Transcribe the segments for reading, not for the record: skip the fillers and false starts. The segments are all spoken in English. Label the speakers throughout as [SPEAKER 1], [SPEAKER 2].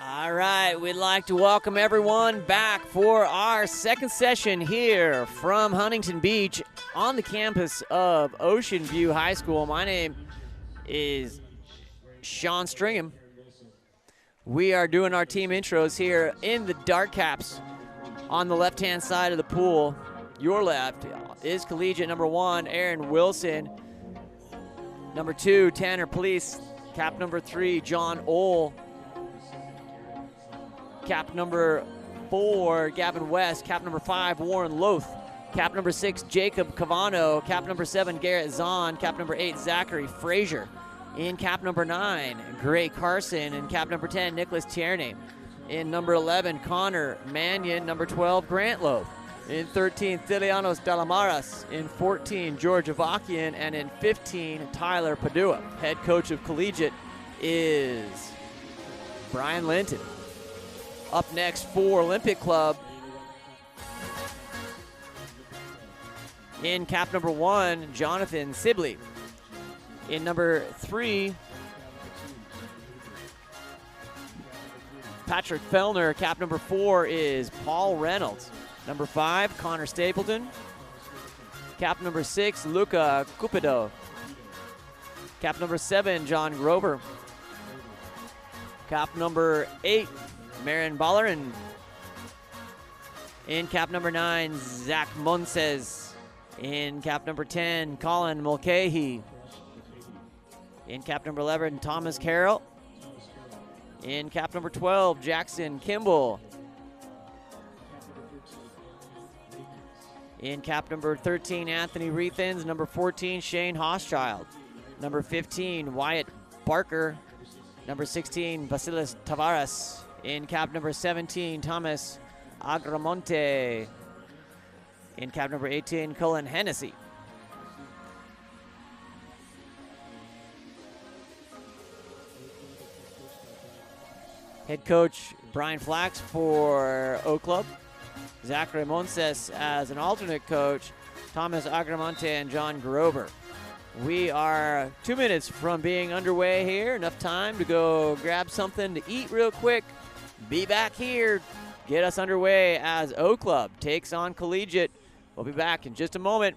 [SPEAKER 1] All right, we'd like to welcome everyone back for our second session here from Huntington Beach on the campus of Oceanview High School. My name is Sean Stringham. We are doing our team intros here in the dark caps on the left-hand side of the pool. Your left is Collegiate number 1, Aaron Wilson. Number 2, Tanner Police. Cap number 3, John Ohl. Cap number 4, Gavin West. Cap number 5, Warren Loth. Cap number 6, Jacob Cavano. Cap number 7, Garrett Zahn. Cap number 8, Zachary Frazier. In cap number 9, Gray Carson. In cap number 10, Nicholas Tierney. In number 11, Connor Mannion. Number 12, Grant Loth. In 13, Thilianos Dalamaras. In 14, George Avakian. And in 15, Tyler Padua. Head coach of Collegiate is Brian Linton. Up next for Olympic Club, in cap number 1, Jonathan Sibley. In number 3, Patrick Fellner. Cap number 4 is Paul Reynolds. Number 5, Connor Stapleton. Cap number 6, Luca Cupido. Cap number 7, John Grover. Cap number 8, Marin Baller. And in cap number 9, Zach Monses. In cap number 10, Colin Mulcahy. In cap number 11, Thomas Carroll. In cap number 12, Jackson Kimball. In cap number 13, Anthony Reethens. Number 14, Shane Hochschild. Number 15, Wyatt Barker. Number 16, Basilis Tavares. In cap number 17, Thomas Agramonte. In cap number 18, Cullen Hennessy. Head coach Brian Flax for O Club. Zachary Monses as an alternate coach. Thomas Agramonte and John Grover. We are 2 minutes from being underway here. Enough time to go grab something to eat real quick. Be back here. Get us underway as O Club takes on Collegiate. We'll be back in just a moment.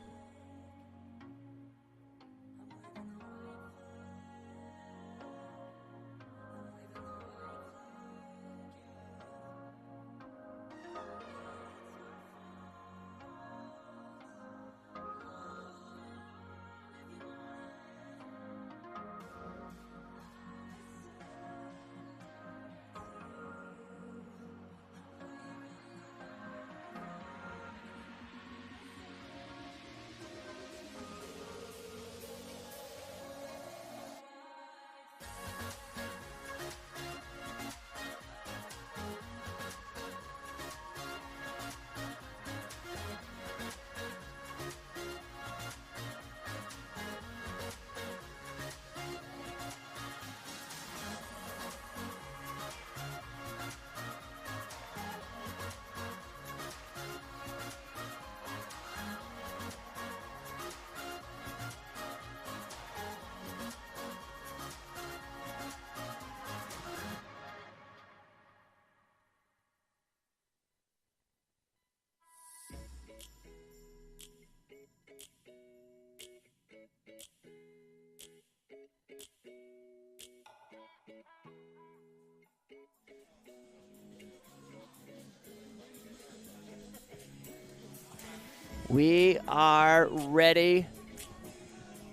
[SPEAKER 1] We are ready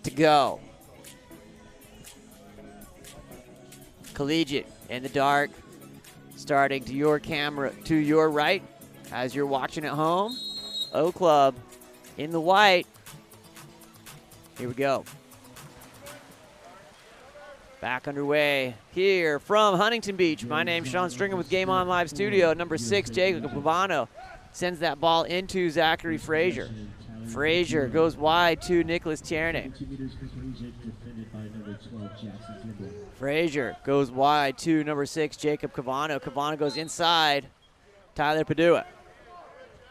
[SPEAKER 1] to go. Collegiate in the dark, starting to your camera to your right as you're watching at home. O Club in the white. Here we go. Back underway here from Huntington Beach. My name's Sean Stringham with Game On Live Studio. Number 6, Jacob Cavano sends that ball into Zachary Frazier. Frazier goes wide to Nicholas Tierney. Frazier goes wide to number 6, Jacob Cavano. Cavano goes inside, Tyler Padua.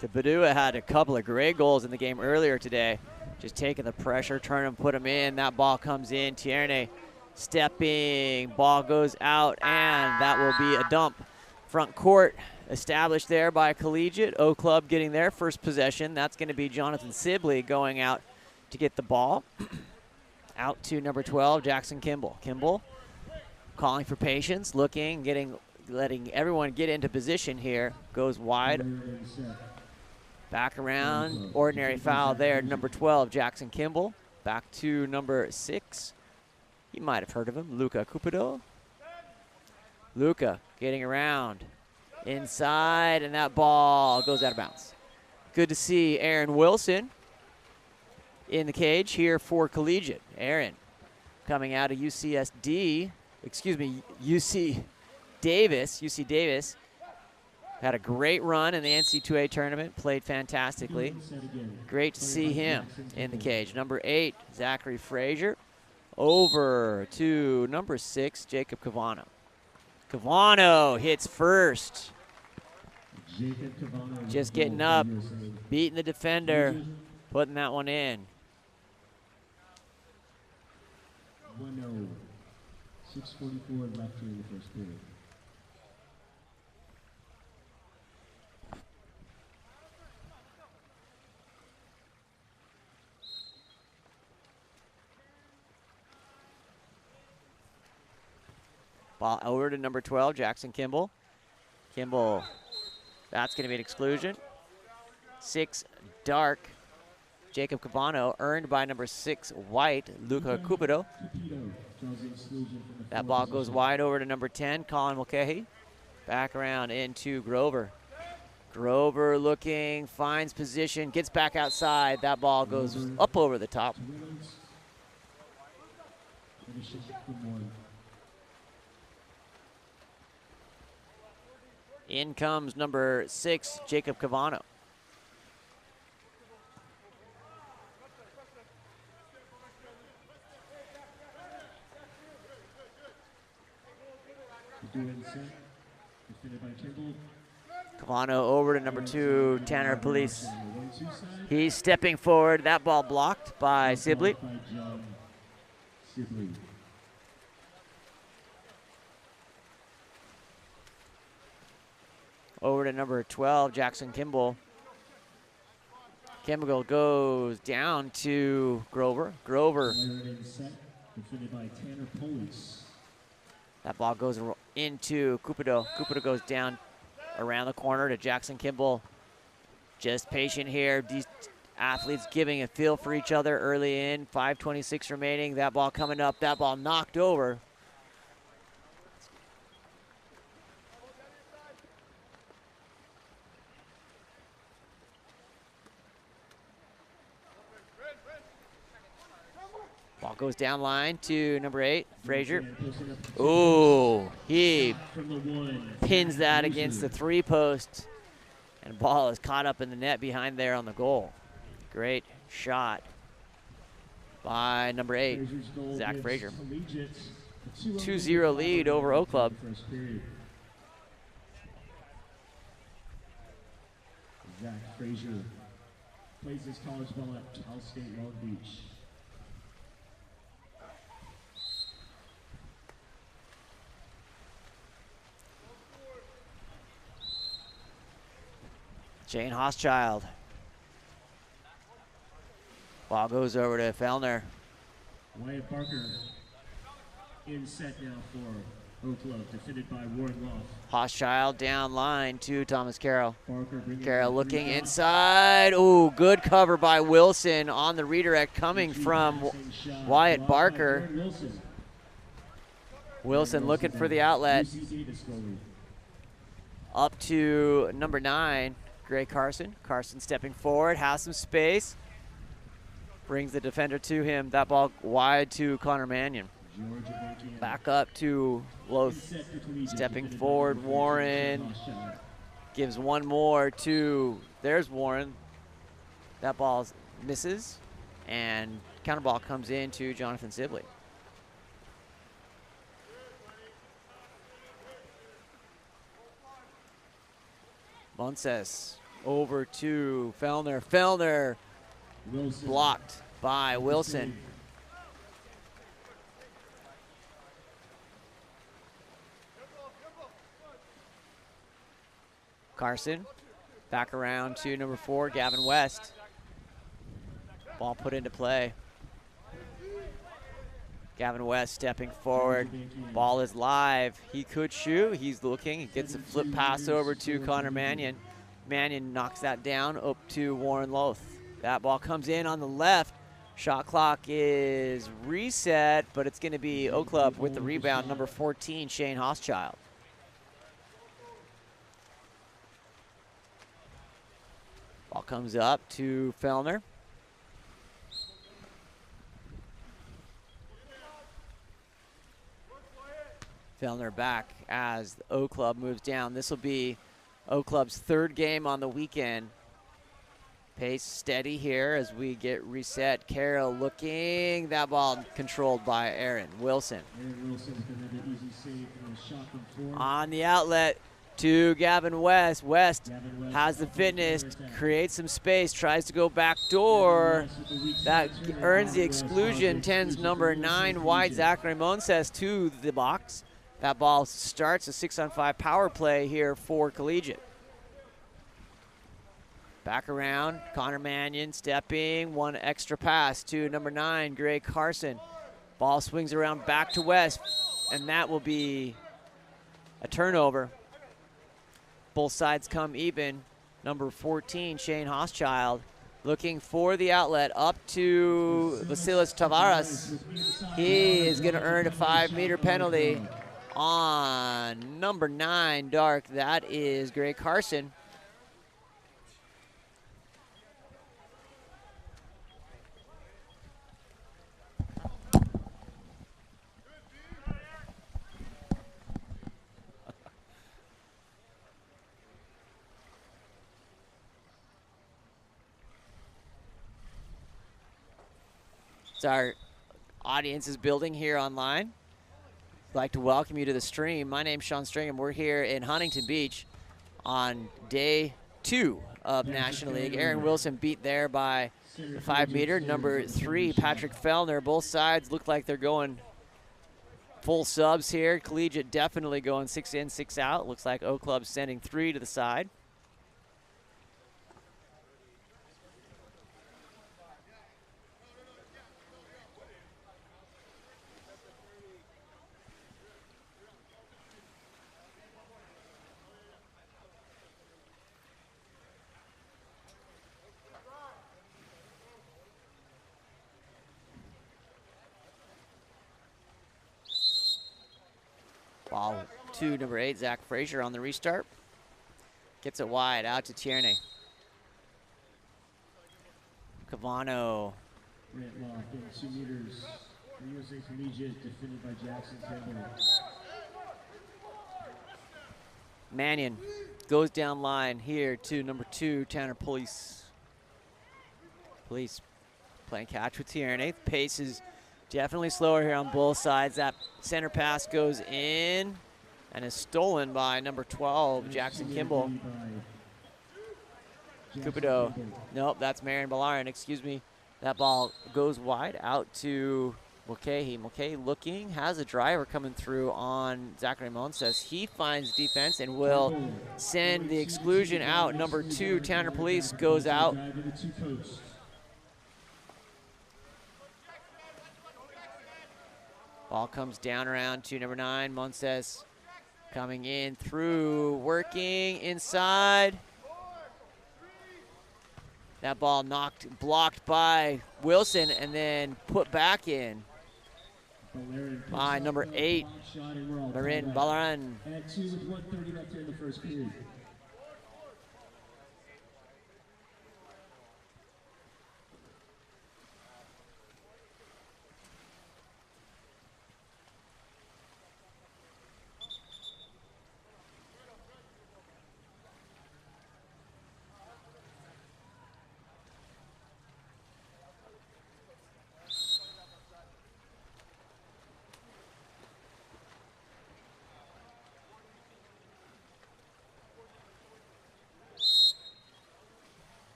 [SPEAKER 1] Tabadua had a couple of great goals in the game earlier today. Just taking the pressure, turn them, put them in. That ball comes in. Tierney stepping. Ball goes out, and that will be a dump. Front court established there by Collegiate. O Club getting their first possession. That's going to be Jonathan Sibley going out to get the ball. Out to number 12, Jackson Kimball. Kimball calling for patience, looking, letting everyone get into position here. Goes wide. Back around. Ordinary foul there. Number 12, Jackson Kimball. Back to number 6. You might have heard of him, Luca Cupido. Luca getting around. Inside, and that ball goes out of bounds. Good to see Aaron Wilson in the cage here for Collegiate. Aaron coming out of UC Davis. Had a great run in the NC2A tournament, played fantastically. Great to see him in the cage. Number 8, Zachary Frazier. Over to number 6, Jacob Cavano. Cavano hits first. Just getting up, beating the defender, putting that one in.
[SPEAKER 2] 1-0, 6:44 left here in the first period.
[SPEAKER 1] Ball over to number 12, Jackson Kimball. Kimball, that's going to be an exclusion. 6, dark, Jacob Cavano, earned by number 6, white, Luca Cupido. That ball goes wide over to number 10, Colin Mulcahy. Back around into Grover. Grover looking, finds position, gets back outside. That ball goes up over the top. In comes number 6, Jacob Cavano. Cavano over to number 2, Tanner Police. He's stepping forward. That ball blocked by Sibley. Over to number 12, Jackson Kimball. Kimball goes down to Grover. Grover. That ball goes into Cupido. Cupido goes down around the corner to Jackson Kimball. Just patient here. These athletes giving a feel for each other early in. 5:26 remaining. That ball coming up. That ball knocked over. Ball goes down line to number 8, Frazier. Ooh, he pins that against the 3-post, and ball is caught up in the net behind there on the goal. Great shot by number 8, Zach Frazier. 2-0 lead over O Club.
[SPEAKER 2] Zach Frazier plays his college ball at Cal State Long Beach.
[SPEAKER 1] Jane Hoschild. Ball goes over to Fellner.
[SPEAKER 2] Wyatt Barker in set now for O Club, defended by Warren Loft.
[SPEAKER 1] Hoschild down line to Thomas Carroll. Carroll looking inside. Ooh, good cover by Wilson on the redirect coming from Wyatt Barker. Wilson looking for the outlet. Up to number 9. Gray Carson. Carson stepping forward, has some space. Brings the defender to him. That ball wide to Connor Mannion. Back up to Loth. Stepping forward, Warren. Gives one more to, there's Warren. That ball misses. And counter ball comes in to Jonathan Sibley. Monses over to Fellner. Fellner
[SPEAKER 2] Wilson.
[SPEAKER 1] blocked by Wilson. Carson back around to number 4, Gavin West. Ball put into play. Gavin West stepping forward. Ball is live. He could shoot. He's looking. He gets a flip pass over to Connor Mannion. Mannion knocks that down up to Warren Loth. That ball comes in on the left. Shot clock is reset, but it's going to be O Club with the rebound, number 14, Shane Hoschild. Ball comes up to Fellner. Fellner back as the O Club moves down. This will be O Club's 3rd game on the weekend. Pace steady here as we get reset. Carroll looking. That ball controlled by Aaron Wilson.
[SPEAKER 2] Aaron Wilson is going to have an easy save from the shot from 4.
[SPEAKER 1] On the outlet to Gavin West. West has the fitness, creates some space, tries to go back door. That earns the exclusion. 10's number 9, wide Zachary Monses to the box. That ball starts a 6-on-5 power play here for Collegiate. Back around, Connor Mannion stepping, one extra pass to number 9, Greg Carson. Ball swings around back to West, and that will be a turnover. Both sides come even. Number 14, Shane Hoschild, looking for the outlet up to Vasilis Tavares. He is going to earn a 5-meter penalty on number 9, Dark. That is Greg Carson. So our audience is building here online. I'd like to welcome you to the stream. My name's Sean Stringham. We're here in Huntington Beach on day 2 of National League. Aaron Wilson beat there by the 5-meter. Number 3, Patrick Fellner. Both sides look like they're going full subs here. Collegiate definitely going 6 in, 6 out. Looks like O Club sending 3 to the side. Ball to number 8, Zach Frazier on the restart. Gets it wide out to Tierney. Cavano.
[SPEAKER 2] Rantlock in 2 meters. USA Collegiate defended by Jackson Campbell.
[SPEAKER 1] Mannion goes down line here to number 2, Tanner Police. Police playing catch with Tierney. Pace is definitely slower here on both sides. That center pass goes in and is stolen by number 12, Jackson Kimball. Cupido. Nope, that's Marion Ballarin, excuse me. That ball goes wide out to Mulcahy. Mulcahy looking, has a driver coming through on Zachary Monses. He finds defense and will send the exclusion out. Number 2, Tanner Police, goes out. Ball comes down around to number 9, Monses. Coming in through, working inside. That ball blocked by Wilson and then put back in by number 8, Marin Ballarin.
[SPEAKER 2] At 2 with 1:30 left here in the first period.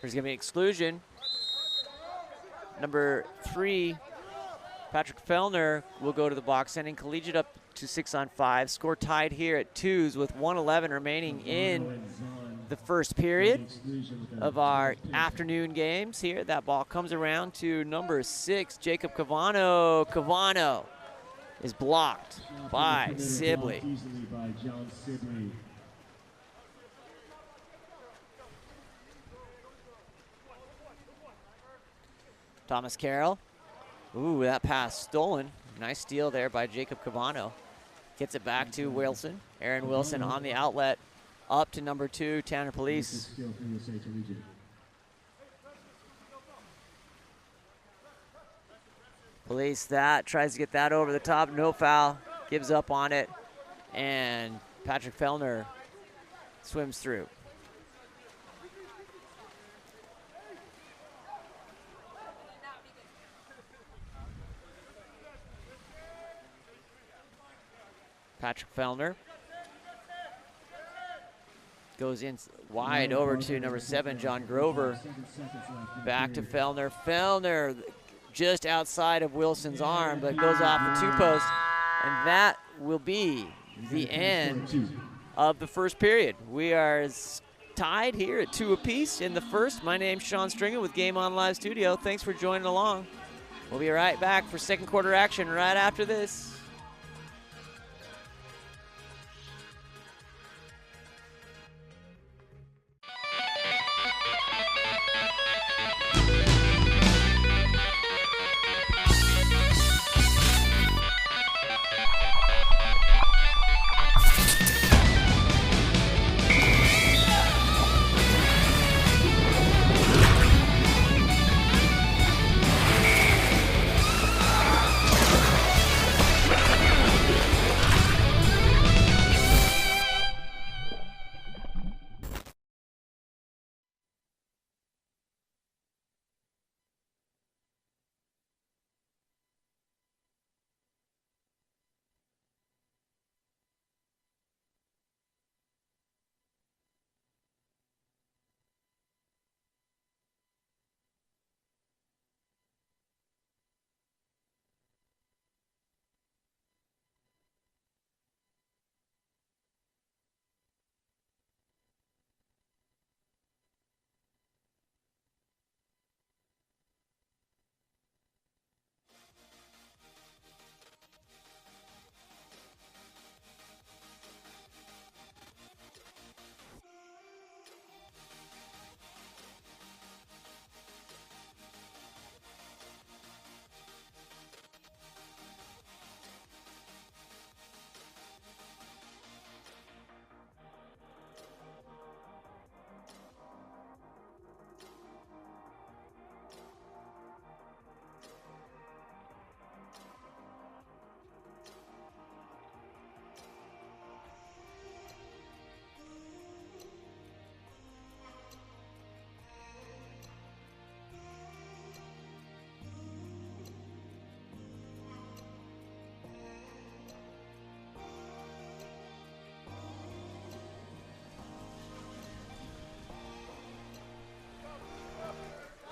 [SPEAKER 1] There's going to be exclusion. Number 3, Patrick Fellner will go to the box, sending Collegiate up to 6-on-5. Score tied here at 2s with 1:11 remaining in the first period of our afternoon games here. That ball comes around to number 6, Jacob Cavano. Cavano is blocked by Sibley. Thomas Carroll. Ooh, that pass stolen. Nice steal there by Jacob Cavano. Gets it back to Wilson. Aaron Wilson on the outlet. Up to number 2, Tanner Police. Police that, tries to get that over the top. No foul. Gives up on it. And Patrick Fellner swims through. Patrick Fellner goes in wide over to number 7, John Grover. Back to Fellner. Fellner just outside of Wilson's arm, but goes off the 2-post. And that will be the end of the first period. We are tied here at 2 apiece in the first. My name's Sean Stringer with Game On Live Studio. Thanks for joining along. We'll be right back for second quarter action right after this.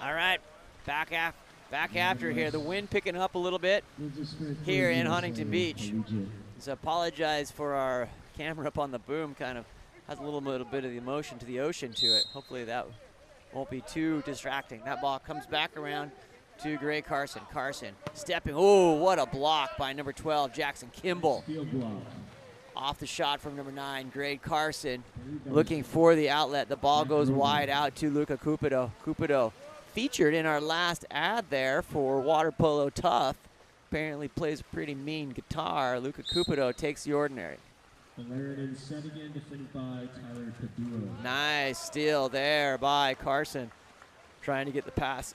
[SPEAKER 1] All right, back after here. The wind picking up a little bit here in Huntington Beach. So apologize for our camera up on the boom. Kind of has a little bit of the emotion to the ocean to it. Hopefully that won't be too distracting. That ball comes back around to Gray Carson. Carson stepping. Oh, what a block by number 12, Jackson Kimball. Off the shot from number 9, Gray Carson, looking for the outlet. The ball goes wide out to Luca Cupido. Cupido featured in our last ad there for Water Polo Tough. Apparently plays a pretty mean guitar. Luca Cupido takes the ordinary.
[SPEAKER 2] Set again, defended by Tyler Padura.
[SPEAKER 1] Nice steal there by Carson. Trying to get the pass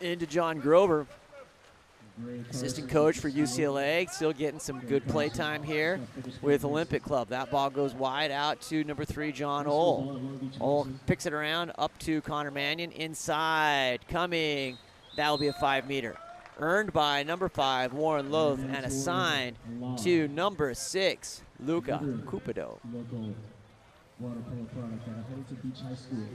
[SPEAKER 1] into John Grover. Assistant coach for UCLA, still getting some good play time here with Olympic Club. That ball goes wide out to number 3, John Ohl. Ohl picks it around up to Connor Mannion. Inside, coming. That will be a 5-meter. Earned by number 5, Warren Loth, and assigned to number 6, Luca Cupido.
[SPEAKER 2] Local water polo product at Huntington Beach High School.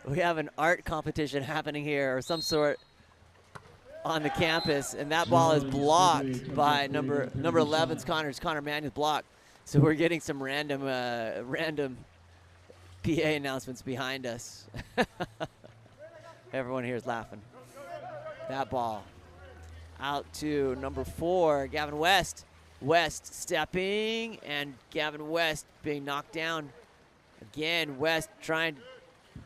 [SPEAKER 1] We have an art competition happening here, or some sort, on the campus, and that ball is blocked by number 11's Connor Mannion's block. So we're getting some random PA announcements behind us. Everyone here is laughing. That ball out to number 4, Gavin West. West stepping, and Gavin West being knocked down. Again, West trying to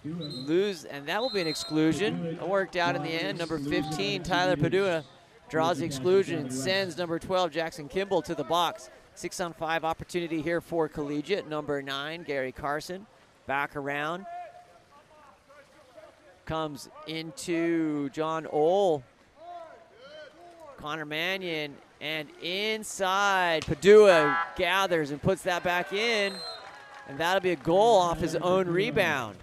[SPEAKER 1] lose, and that will be an exclusion. It worked out in the end. Number 15, Tyler Padua, draws the exclusion and sends number 12, Jackson Kimball, to the box. 6-on-5 opportunity here for Collegiate. Number 9, Gary Carson, back around. Comes into John Ohl. Connor Mannion, and inside, Padua gathers and puts that back in, and that'll be a goal off his own rebound.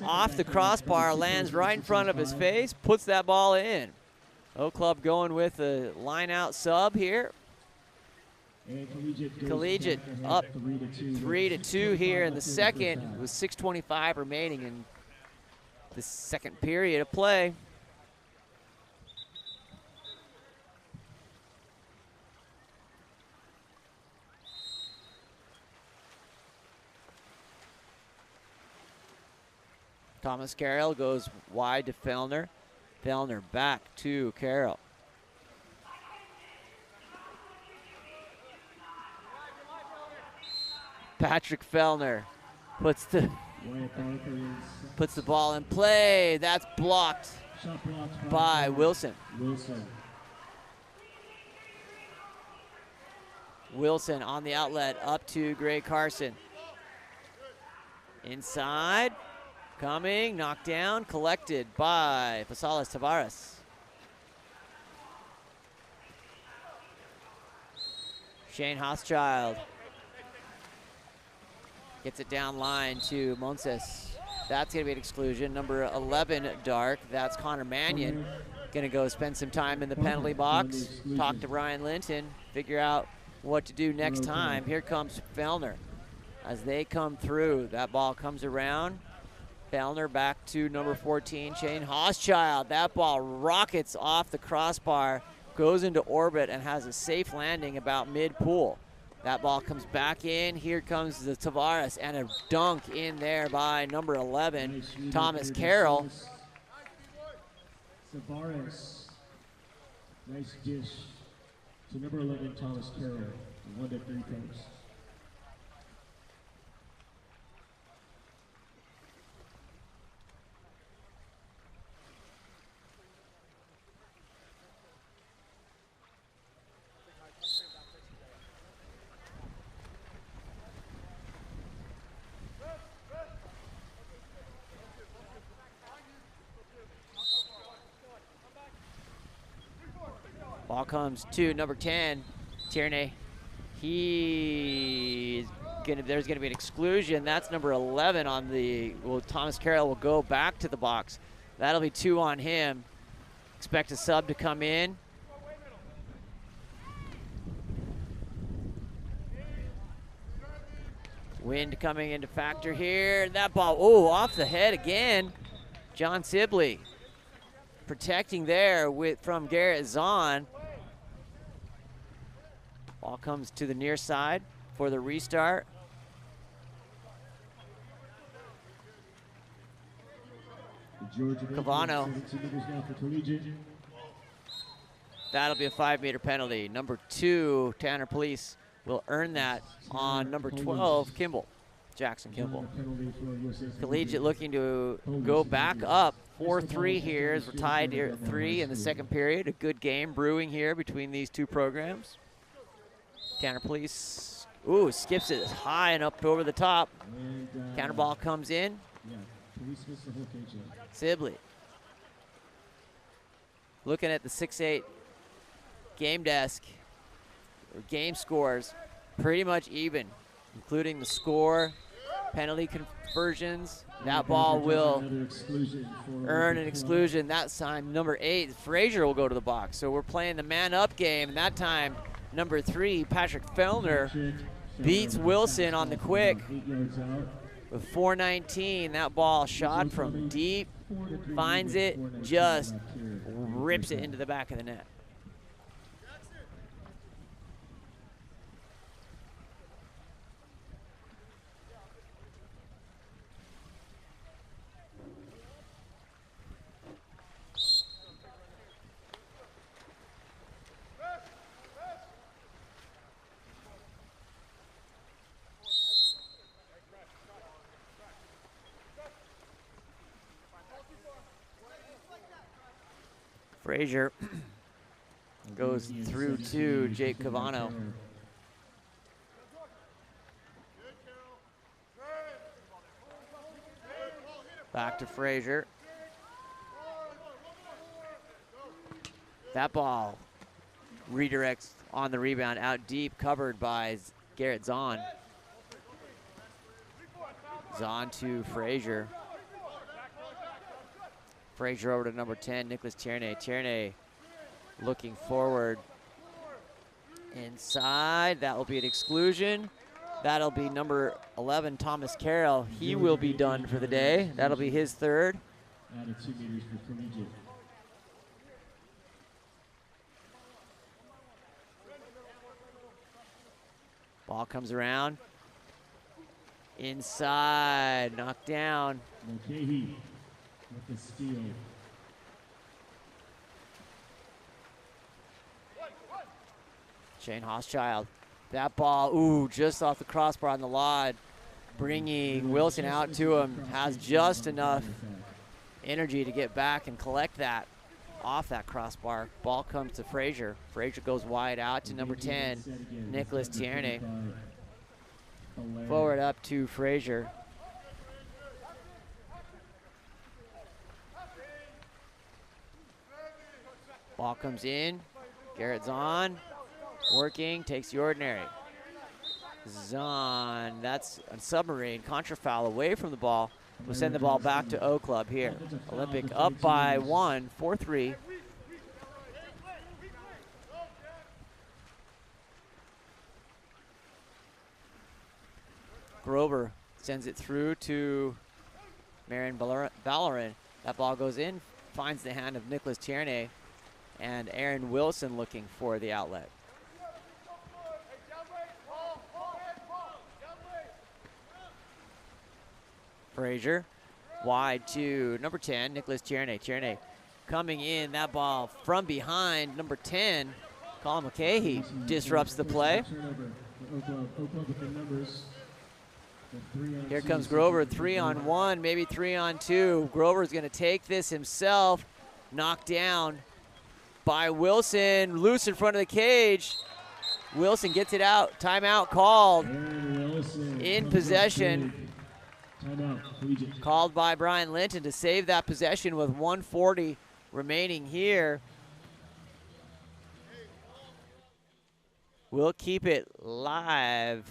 [SPEAKER 1] Off the crossbar, lands right in front of his face, puts that ball in. O Club going with a line-out sub here. Collegiate up 3-2 here in the second, with 6:25 remaining in the second period of play. Thomas Carroll goes wide to Fellner. Fellner back to Carroll. Patrick Fellner puts the ball in play. That's blocked by Wilson. Wilson on the outlet, up to Gray Carson. Inside. Coming, knocked down, collected by Pasales Tavares. Shane Hochschild gets it down line to Monses. That's gonna be an exclusion. Number 11, Dark, that's Connor Mannion. Gonna go spend some time in the penalty box, talk to Ryan Linton, figure out what to do next time. Here comes Fellner. As they come through, that ball comes around. Fellner back to number 14, Shane Hochschild. That ball rockets off the crossbar, goes into orbit, and has a safe landing about mid-pool. That ball comes back in. Here comes the Tavares, and a dunk in there by number 11, Thomas Carroll.
[SPEAKER 2] Tavares, nice dish to number 11, Thomas Carroll. 1-3 points.
[SPEAKER 1] Ball comes to number 10, Tierney. There's gonna be an exclusion. That's number 11 on the, well, Thomas Carroll will go back to the box. That'll be 2 on him. Expect a sub to come in. Wind coming into factor here. That ball, off the head again. John Sibley protecting there from Garrett Zahn. Ball comes to the near side for the restart. Cavano. That'll be a 5-meter penalty. Number 2, Tanner Police, will earn that on number 12, Kimball, Jackson Kimball. Collegiate looking to go back up 4-3 here as we're tied here at 3 in the second period. A good game brewing here between these two programs. Tanner Police, skips it high and up over the top. Counter ball comes in. Sibley. Looking at the 6-8 game desk, or game scores, pretty much even, including the score penalty conversions. That ball will earn an exclusion. That time, number 8, Frazier will go to the box. So we're playing the man-up game, and that time, number 3, Patrick Fellner, beats Wilson on the quick with 4:19. That ball shot from deep, finds it, just rips it into the back of the net. Frazier goes through to Jake Cavano. Back to Frazier. That ball redirects on the rebound, out deep, covered by Garrett Zahn. Zahn to Frazier. Frazier over to number 10, Nicholas Tierney. Tierney looking forward. Inside, that will be an exclusion. That'll be number 11, Thomas Carroll. He will be done for the day. That'll be his third.
[SPEAKER 2] Added 2 meters for Collegiate.
[SPEAKER 1] Ball comes around. Inside, knocked down.
[SPEAKER 2] Mulcahy with the steal.
[SPEAKER 1] Shane Hochschild. That ball, ooh, just off the crossbar on the lod, bringing Wilson out to him. Has just enough energy to get back and collect that off that crossbar. Ball comes to Frazier. Frazier goes wide out to number 10, Nicholas Tierney. Forward up to Frazier. Ball comes in. Garrett Zahn working, takes the ordinary. Zahn, that's a submarine. Contra foul away from the ball. We'll send the ball back to O Club here. Olympic up by 1, 4-3. Grover sends it through to Marion Vallerin. That ball goes in, finds the hand of Nicholas Tierney, and Aaron Wilson looking for the outlet. Frazier wide to number 10, Nicholas Tierney. Tierney coming in, that ball from behind, number 10, Colin Mulcahy disrupts the play. Here comes Grover, 3-on-1, maybe 3-on-2. Grover's gonna take this himself, knocked down by Wilson, loose in front of the cage. Wilson gets it out, timeout called. In possession. Called by Brian Linton to save that possession with 1:40 remaining here. We'll keep it live.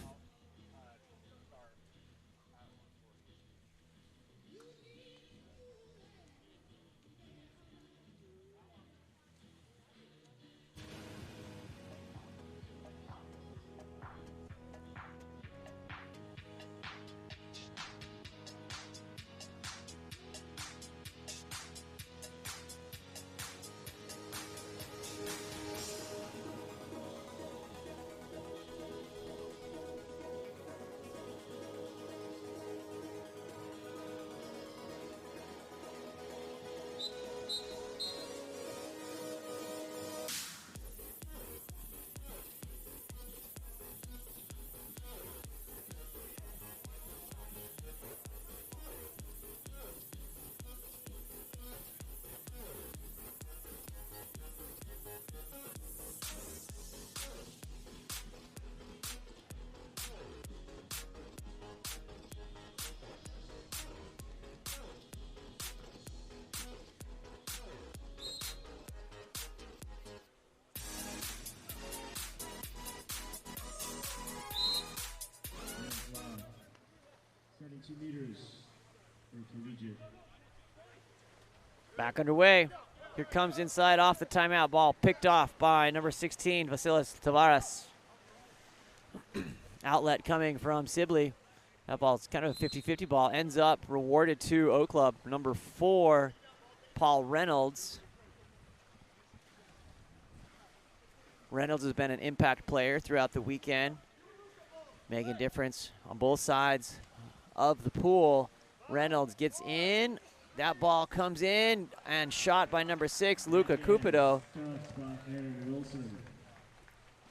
[SPEAKER 2] Starting 2 meters for Collegiate.
[SPEAKER 1] Back underway. Here comes inside off the timeout ball. Picked off by number 16, Vasilis Tavares. Outlet coming from Sibley. That ball's kind of a 50-50 ball. Ends up rewarded to O Club. Number 4, Paul Reynolds. Reynolds has been an impact player throughout the weekend, making a difference on both sides of the pool. Reynolds gets in. That ball comes in and shot by number 6, Luca Cupido.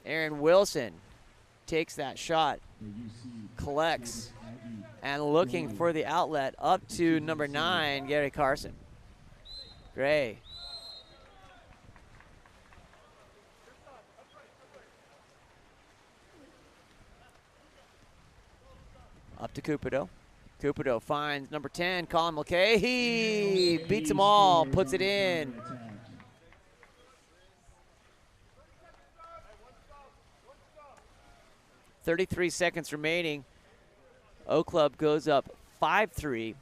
[SPEAKER 1] Aaron Wilson takes that shot, collects, and looking for the outlet up to number 9, Gary Carson. Gray. Up to Cupido. Cupido finds number 10, Colin Mulcahy. He beats them all, puts it in. .33 seconds remaining. O Club goes up 5-3.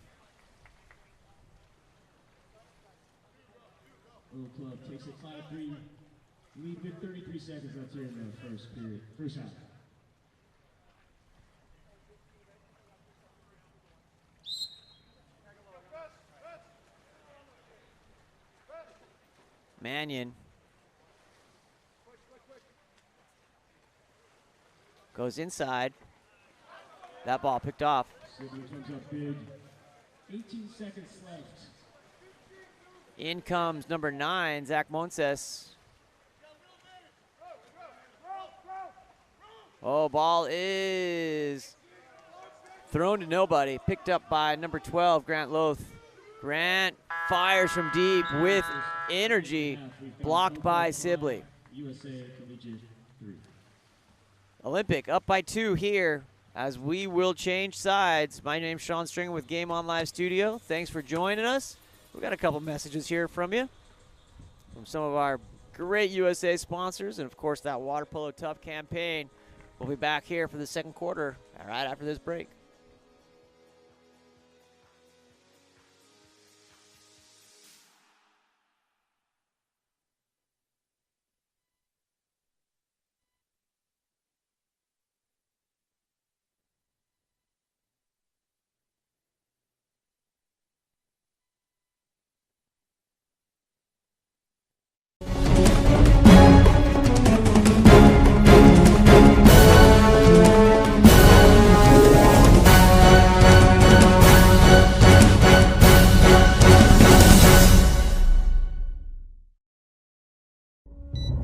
[SPEAKER 2] O Club takes it 5-3. Lead with 33 seconds left here in the first period, first half.
[SPEAKER 1] Mannion goes inside. That ball picked off.
[SPEAKER 2] Sibley comes up big. 18 seconds left.
[SPEAKER 1] In comes number 9, Zach Monses. Oh, ball is thrown to nobody. Picked up by number 12, Grant Loth. Grant fires from deep with energy, blocked by Sibley.
[SPEAKER 2] USA Collegiate 3.
[SPEAKER 1] Olympic up by 2 here as we will change sides. My name's Sean Stringer with Game On Live Studio. Thanks for joining us. We've got a couple messages here from you, from some of our great USA sponsors, and of course that Water Polo Tough campaign. We'll be back here for the second quarter right after this break.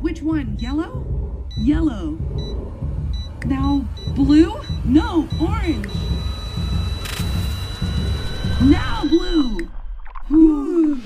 [SPEAKER 3] Which one? Yellow? Yellow. Now blue? No, orange. Now blue. Ooh.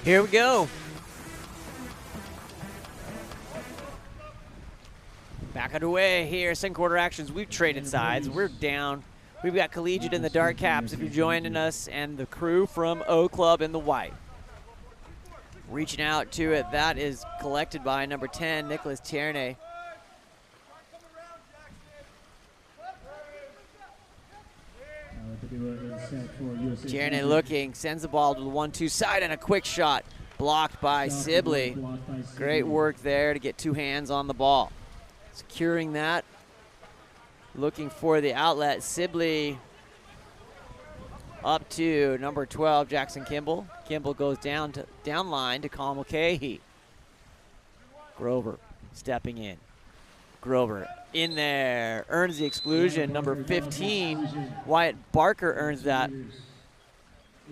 [SPEAKER 1] Here we go. Back underway here, second quarter actions. We've traded sides. We're down. We've got Collegiate in the dark caps if you're joining us, and the crew from O Club in the white. Reaching out to it, that is collected by number 10, Nicholas Tierney. Tierney looking, sends the ball to the 1-2 side, and a quick shot blocked by Sibley. Great work there to get two hands on the ball. Securing that, looking for the outlet. Sibley up to number 12, Jackson Kimball. Kimball goes down line to Colin Mulcahy. Grover stepping in. Grover in there, earns the exclusion. Number 15, Wyatt Barker earns that.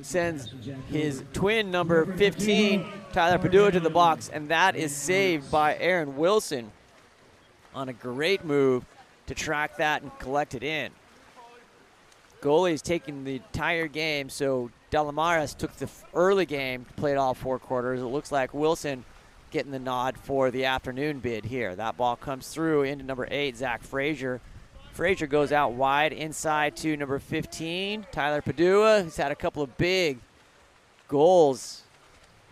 [SPEAKER 1] Sends his twin, number 15, Tyler Padua, to the box, and that is saved by Aaron Wilson on a great move to track that and collect it in. Goalie's taking the entire game, so Delamaris took the early game, played all 4 quarters. It looks like Wilson getting the nod for the afternoon bid here. That ball comes through into number 8, Zach Frazier. Frazier goes out wide inside to number 15, Tyler Padua, who's had a couple of big goals.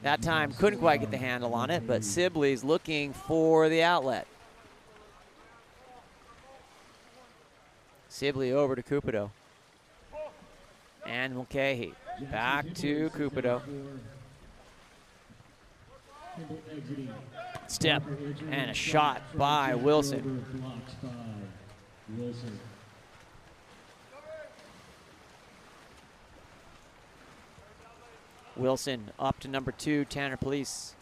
[SPEAKER 1] That time couldn't quite get the handle on it, but Sibley's looking for the outlet. Sibley over to Cupido. And Mulcahy back to Cupido. Step and a shot by Wilson. Wilson up to number 2, Tanner Police.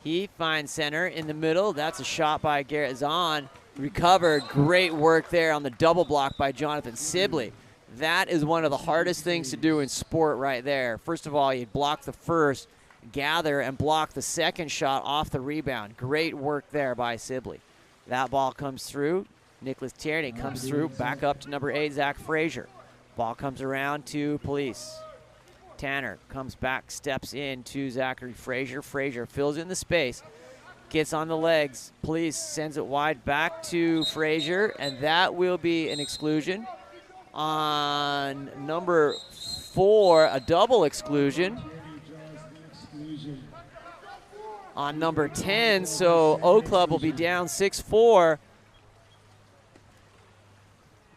[SPEAKER 1] He finds center in the middle. That's a shot by Garrett Zahn. Recovered. Great work there on the double block by Jonathan Sibley. That is one of the hardest things to do in sport right there. First of all, you block the first, gather and block the second shot off the rebound. Great work there by Sibley. That ball comes through. Nicholas Tierney comes through, back up to number 8, Zach Frazier. Ball comes around to Police. Tanner comes back, steps in to Zachary Frazier. Frazier fills in the space, gets on the legs. Police sends it wide back to Frazier, and that will be an exclusion. On number 4, a double exclusion. On number 10, so O Club will be down 6-4.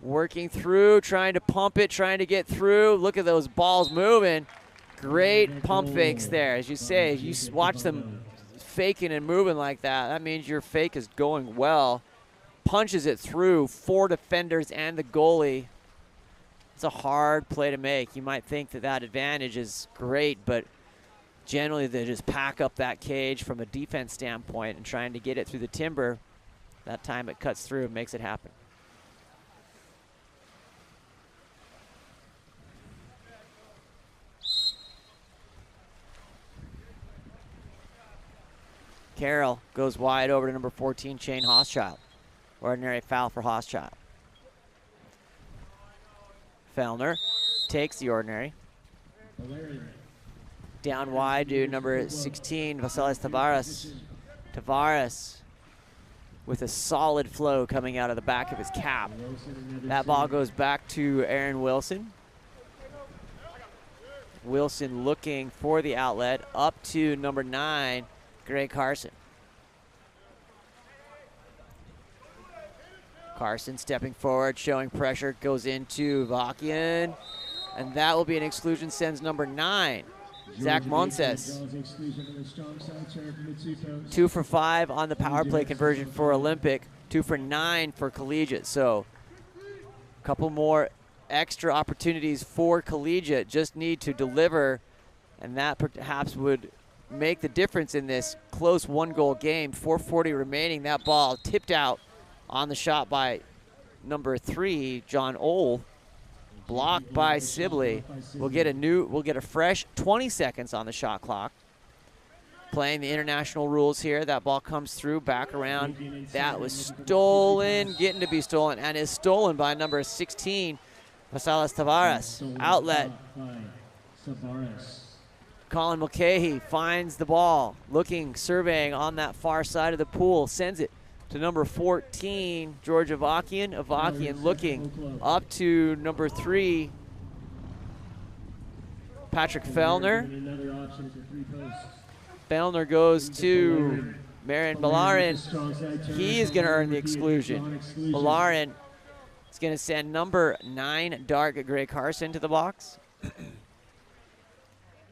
[SPEAKER 1] Working through, trying to pump it, trying to get through. Look at those balls moving. Great pump fakes there. As you say, you watch them faking and moving like that. That means your fake is going well. Punches it through 4 defenders and the goalie. It's a hard play to make. You might think that that advantage is great, but generally they just pack up that cage from a defense standpoint and trying to get it through the timber. That time it cuts through and makes it happen. Carroll goes wide over to number 14, Shane Hochschild. Ordinary foul for Hochschild. Fellner takes the ordinary. Down wide to number 16, Vasilis Tavares. Tavares with a solid flow coming out of the back of his cap. That ball goes back to Aaron Wilson. Wilson looking for the outlet up to number 9, Greg Carson. Carson stepping forward, showing pressure, goes into Vakian, and that will be an exclusion, sends number 9, Zach Monses. 2 for 5 on the power play conversion for Olympic, 2 for 9 for Collegiate. So a couple more extra opportunities for Collegiate, just need to deliver, and that perhaps would make the difference in this close 1-goal game. 4:40 remaining. That ball tipped out on the shot by number 3, John Ohl, blocked by Sibley. We'll get a fresh 20 seconds on the shot clock. Playing the international rules here. That ball comes through, back around. That was stolen, getting to be stolen, and is stolen by number 16, Vasilis Tavares. Outlet. Colin Mulcahy finds the ball, looking, surveying on that far side of the pool, sends it to number 14, George Avakian. Avakian looking up to number 3, Patrick Fellner. Fellner goes to Marion Ballarin. He is going to earn the exclusion. Ballarin is going to send number 9, dark Gray Carson, to the box.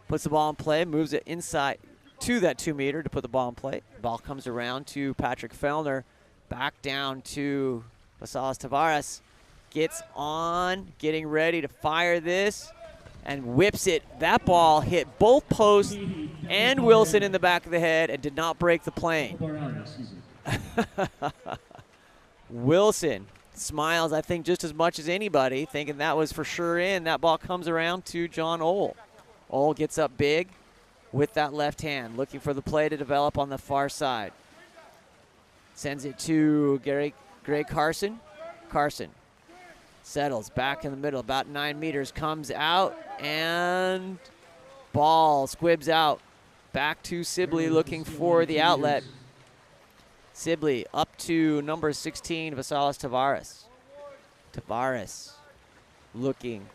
[SPEAKER 1] Puts the ball in play, moves it inside to that 2 meter to put the ball in play. Ball comes around to Patrick Fellner, back down to Vasalis Tavares. Gets on, getting ready to fire this, and whips it. That ball hit both posts and Wilson in the back of the head and did not break the plane. Wilson smiles, I think, just as much as anybody, thinking that was for sure in. That ball comes around to John Ohl. Ohl gets up big with that left hand, looking for the play to develop on the far side. Sends it to Gray Carson. Carson settles back in the middle, about 9 meters, comes out, and ball squibs out. Back to Sibley looking for the outlet. Sibley up to number 16, Vasalis Tavares. Tavares looking.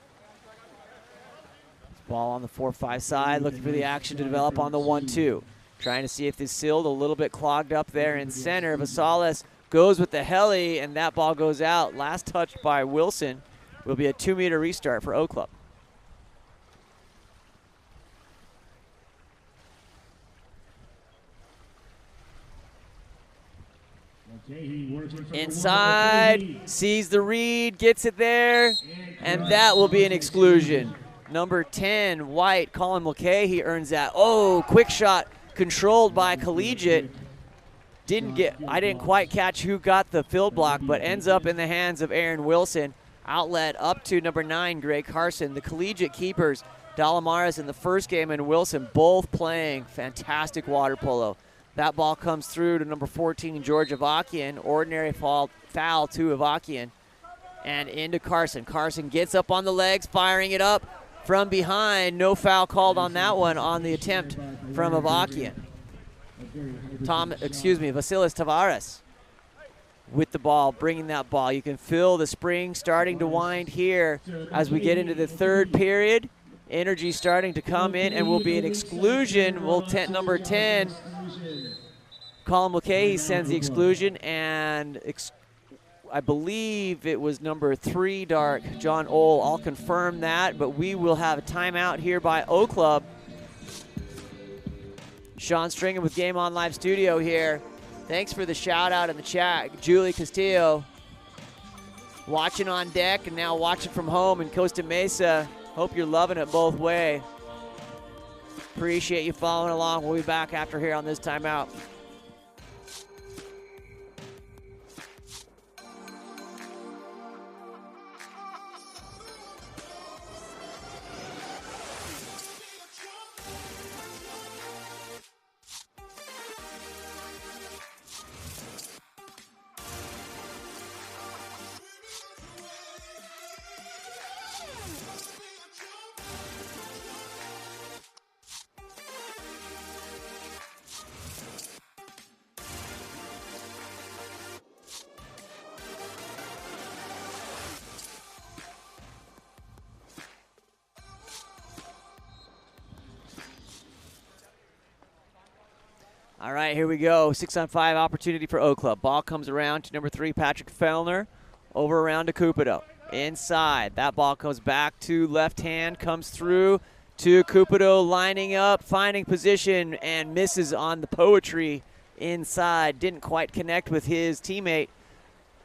[SPEAKER 1] Ball on the 4-5 side, looking for the action to develop on the 1-2. Trying to see if this sealed, a little bit clogged up there in center. Vasalis goes with the heli, and that ball goes out. Last touch by Wilson. Will be a 2 meter restart for O Club. Inside, sees the read, gets it there, and that will be an exclusion. Number 10, White, Colin Mulcahy earns that. Oh, quick shot controlled by Collegiate. I didn't quite catch who got the field block, but ends up in the hands of Aaron Wilson. Outlet up to number 9, Gray Carson. The Collegiate keepers, Dalamaris in the first game and Wilson, both playing fantastic water polo. That ball comes through to number 14, George Avakian. Ordinary foul to Avakian. And into Carson. Carson gets up on the legs, firing it up from behind. No foul called on that one on the attempt from Avakian. Vasalis Tavares with the ball, bringing that ball. You can feel the spring starting to wind here as we get into the third period. Energy starting to come in, and will be an exclusion. Number 10, Colin Mulcahy sends the exclusion, and I believe it was number 3, dark, John Ohl. I'll confirm that, but we will have a timeout here by O Club. Sean Stringham with Game On Live Studio here. Thanks for the shout out in the chat. Julie Castillo watching on deck and now watching from home in Costa Mesa. Hope you're loving it both ways. Appreciate you following along. We'll be back after here on this timeout. All right, here we go. 6-on-5 opportunity for O Club. Ball comes around to number 3, Patrick Fellner. Over around to Cupido. Inside. That ball comes back to left hand. Comes through to Cupido, lining up, finding position, and misses on the poetry inside. Didn't quite connect with his teammate,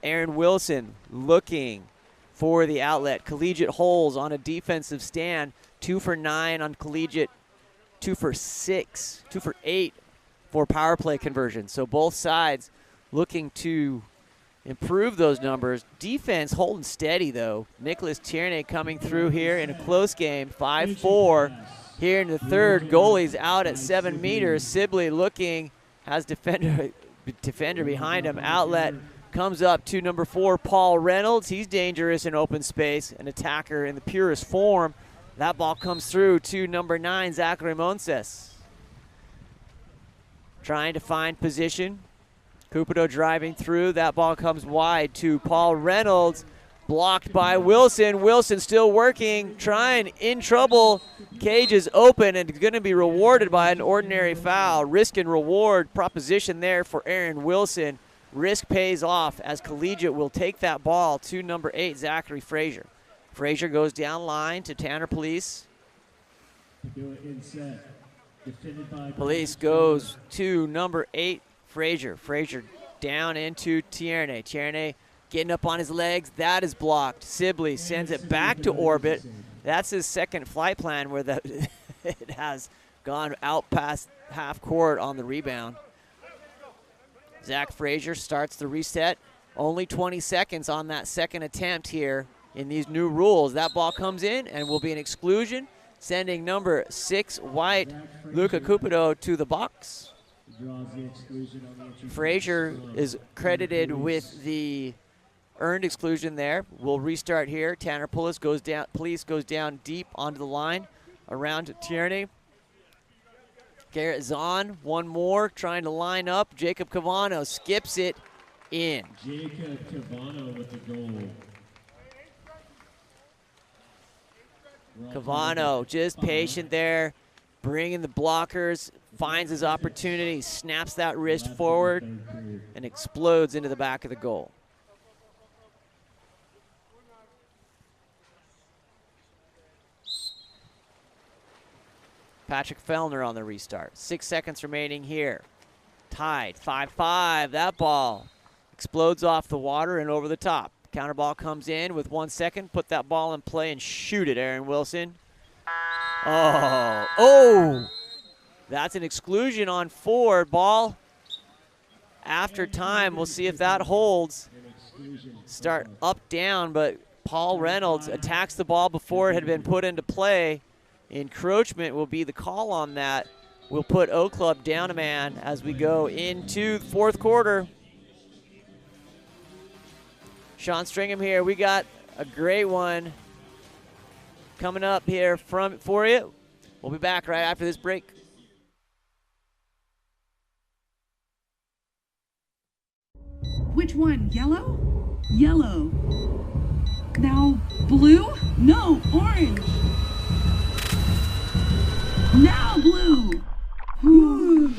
[SPEAKER 1] Aaron Wilson, looking for the outlet. Collegiate holes on a defensive stand. 2 for 9 on Collegiate. 2 for 6. 2 for 8. For power play conversion. So both sides looking to improve those numbers. Defense holding steady, though. Nicholas Tierney coming through here in a close game, 5-4. Here in the third, goalie's out at 7 meters. Sibley looking, has defender behind him. Outlet comes up to number 4, Paul Reynolds. He's dangerous in open space, an attacker in the purest form. That ball comes through to number 9, Zachary Monses. Trying to find position. Cupido driving through. That ball comes wide to Paul Reynolds. Blocked by Wilson. Wilson still working, trying, in trouble. Cage is open and going to be rewarded by an ordinary foul. Risk and reward proposition there for Aaron Wilson. Risk pays off as Collegiate will take that ball to number 8, Zachary Frazier. Frazier goes down line to Tanner Police. Police goes to number 8, Frazier. Frazier down into Tierney. Tierney getting up on his legs. That is blocked. Sibley sends it back to orbit. That's his second flight plan where it has gone out past half court on the rebound. Zach Frazier starts the reset. Only 20 seconds on that second attempt here in these new rules. That ball comes in and will be an exclusion, sending number 6, White, Luca Cupido, to the box. Frazier is credited with the earned exclusion there. We'll restart here. Tanner Police goes down deep onto the line around to Tierney. Garrett Zahn, one more, trying to line up. Jacob Cavano skips it in.
[SPEAKER 2] Jacob Cavano with the goal.
[SPEAKER 1] Cavano just patient there, bringing the blockers, finds his opportunity, snaps that wrist forward, and explodes into the back of the goal. Patrick Fellner on the restart. 6 seconds remaining here. Tied, 5-5. That ball explodes off the water and over the top. Counter ball comes in with 1 second. Put that ball in play and shoot it, Aaron Wilson. Oh! That's an exclusion on Ford. Ball after time. We'll see if that holds. Start up, down, but Paul Reynolds attacks the ball before it had been put into play. Encroachment will be the call on that. We'll put O Club down a man as we go into the fourth quarter. Sean Stringham here. We got a great one coming up here for you. We'll be back right after this break.
[SPEAKER 3] Which one? Yellow? Yellow. Now blue? No, orange. Now blue. Ooh.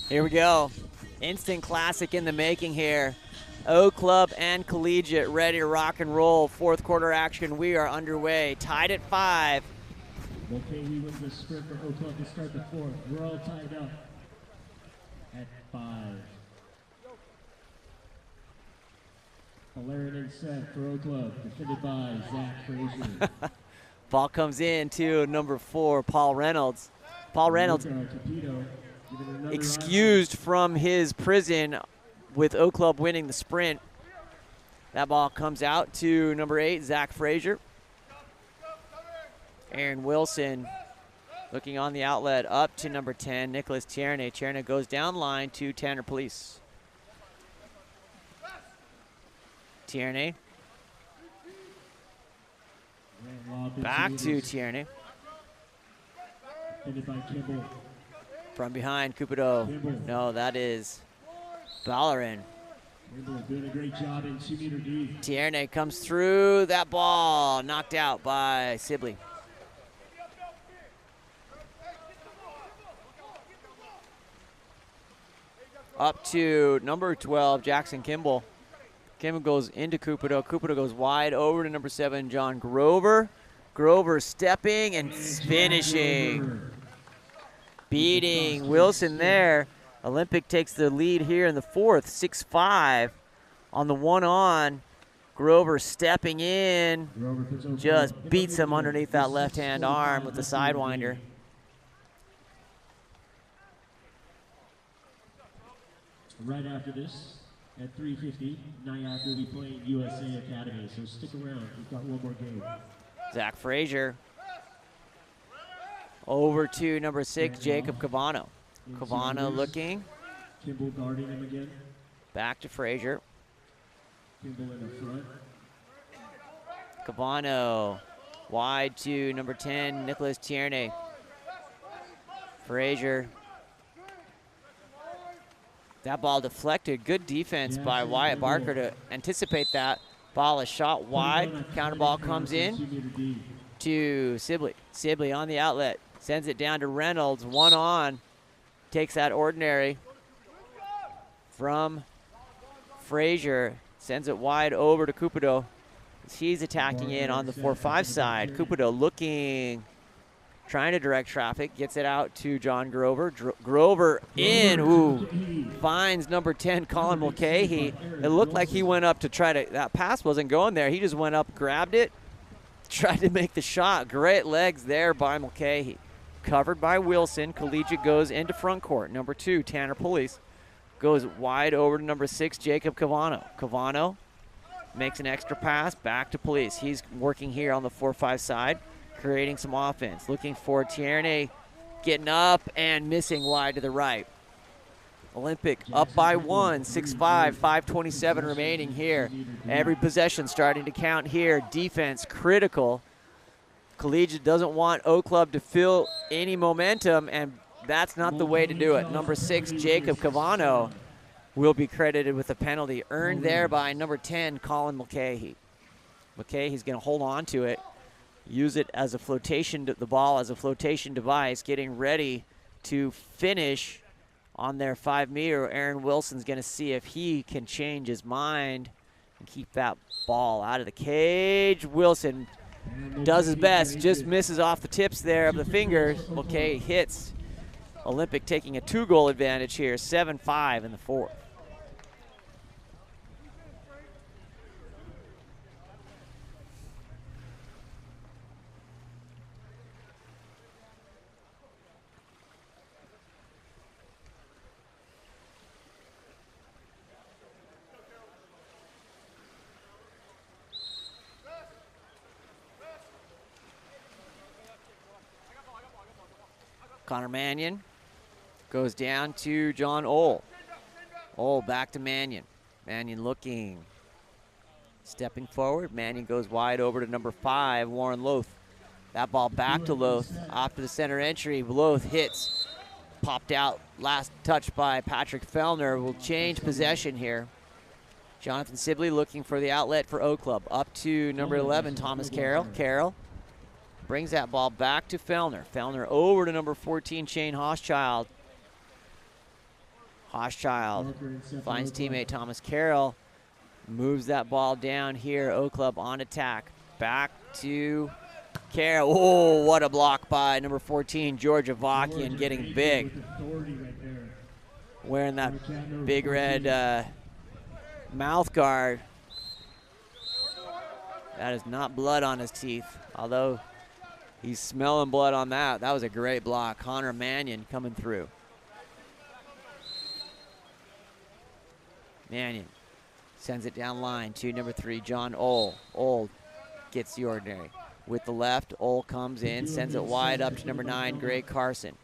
[SPEAKER 1] Here we go. Instant classic in the making here. O Club and Collegiate ready to rock and roll. Fourth quarter action. We are underway. Tied at 5.
[SPEAKER 2] Mulcahy wins the sprint for O Club to start the fourth. We're all tied up at 5. Valerian in set for O Club, defended by Zach Frazier.
[SPEAKER 1] Ball comes in to number 4, Paul Reynolds. Paul Reynolds excused from his prison with O Club winning the sprint. That ball comes out to number 8, Zach Frazier. Aaron Wilson looking on the outlet up to number 10, Nicholas Tierney. Tierney goes down line to Tanner Police. Tierney. Back to Tierney. From behind, Cupido. No, that is Ballerin.
[SPEAKER 2] Doing a great job in 2-meter D.
[SPEAKER 1] Tierney comes through. That ball knocked out by Sibley. Up to number 12, Jackson Kimball. Kimball goes into Cupido. Cupido goes wide over to number 7, John Grover. Grover stepping and finishing. Beating Wilson there. Olympic takes the lead here in the 4th, 6-5 on the one-on. Grover stepping in, just beats him underneath that left-hand arm with the sidewinder.
[SPEAKER 2] Right after this, at 3:50, NYAC will be playing USA Academy, so stick around. We've got one more game.
[SPEAKER 1] Zach Frazier over to number 6, Jacob Cavano. Cavano looking.
[SPEAKER 2] Kimball guarding him again.
[SPEAKER 1] Back to Frazier.
[SPEAKER 2] Kimball in the front.
[SPEAKER 1] Cavano wide to number 10, Nicholas Tierney. Frazier. That ball deflected. Good defense by Wyatt Barker to anticipate that. Ball is shot wide. Counter ball comes in to Sibley. Sibley on the outlet. Sends it down to Reynolds. One on. Takes that ordinary from Frazier. Sends it wide over to Cupido. He's attacking in on the 4-5 side. Cupido looking, trying to direct traffic. Gets it out to John Grover. Grover in. Ooh. Finds number 10, Colin Mulcahy. It looked like he went up to try to, that pass wasn't going there. He just went up, grabbed it, tried to make the shot. Great legs there by Mulcahy. Covered by Wilson. Collegiate goes into front court. Number 2, Tanner Police, goes wide over to number 6, Jacob Cavano. Cavano makes an extra pass back to Police. He's working here on the 4-5 side, creating some offense. Looking for Tierney, getting up and missing wide to the right. Olympic up by 1, 6-5, 5:27 remaining here. Every possession starting to count here. Defense critical. Collegiate doesn't want O Club to feel any momentum, and that's not the way to do it. Number 6, Jacob Cavano, will be credited with a penalty earned there by number 10, Colin Mulcahy. Mulcahy's going to hold on to it, use it as a flotation, the ball as a flotation device, getting ready to finish on their 5-meter. Aaron Wilson's going to see if he can change his mind and keep that ball out of the cage. Wilson does his best, just misses off the tips there of the fingers. Okay, hits. Olympic taking a 2-goal advantage here, 7-5 in the 4th. Connor Mannion goes down to John Ohl. Ohl back to Mannion. Mannion looking, stepping forward. Mannion goes wide over to number 5, Warren Loth. That ball back to Loth, off to the center entry. Loth hits, popped out, last touch by Patrick Fellner. Will change possession here. Jonathan Sibley looking for the outlet for O Club. Up to number 11, Thomas Carroll. Carroll brings that ball back to Fellner. Fellner over to number 14, Shane Hochschild. Hochschild finds teammate Thomas Carroll. Moves that ball down here. O Club on attack. Back to Carroll. Oh, what a block by number 14, George Avakian, getting big. Wearing that big red mouth guard. That is not blood on his teeth, although he's smelling blood on that. That was a great block. Connor Mannion coming through. Mannion sends it down line to number 3, John Ohl. Ohl gets the ordinary. With the left, Ohl comes in, sends it wide up to number 9, Gray Carson.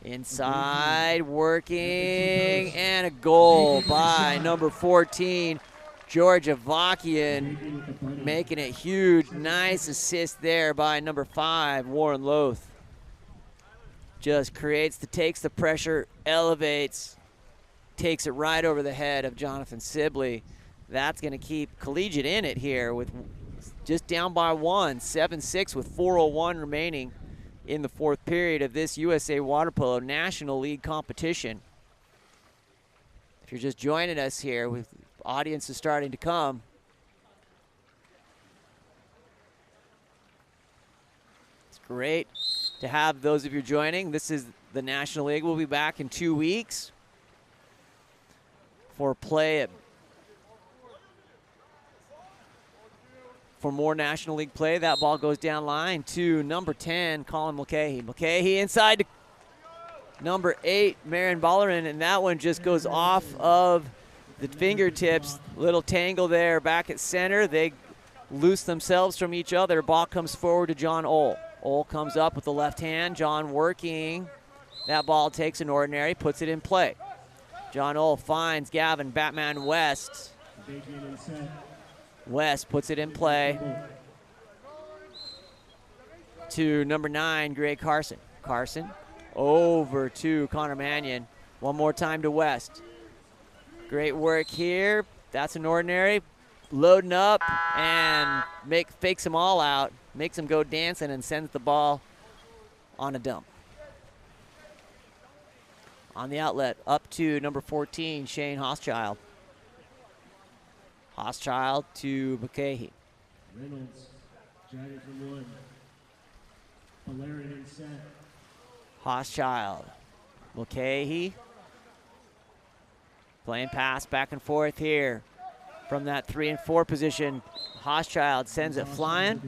[SPEAKER 1] Inside, working, and a goal by number 14, George Avakian, making it huge. Nice assist there by number 5, Warren Loth. Just takes the pressure, elevates, takes it right over the head of Jonathan Sibley. That's going to keep Collegiate in it here with just down by 1, 7-6 with 4:01 remaining in the 4th period of this USA Water Polo National League competition. If you're just joining us here, with audience is starting to come. It's great to have those of you joining. This is the National League. We'll be back in 2 weeks for more National League play. That ball goes down line to number 10, Colin Mulcahy. Mulcahy inside to number 8, Marion Ballerin, and that one just goes off of the fingertips. Little tangle there back at center. They loose themselves from each other. Ball comes forward to John Ohl. Ohl comes up with the left hand. John working. That ball takes an ordinary, puts it in play. John Ohl finds Gavin Batman West. West puts it in play to number 9, Gray Carson. Carson over to Connor Mannion. One more time to West. Great work here. That's an ordinary. Loading up and fakes them all out. Makes them go dancing and sends the ball on a dump. On the outlet, up to number 14, Shane Hoschild. Hoschild to Mulcahy.
[SPEAKER 2] Reynolds driving from 1. Valerian in set.
[SPEAKER 1] Hoschild. Mulcahy. Playing pass back and forth here from that 3 and 4 position. Hoschild sends it flying.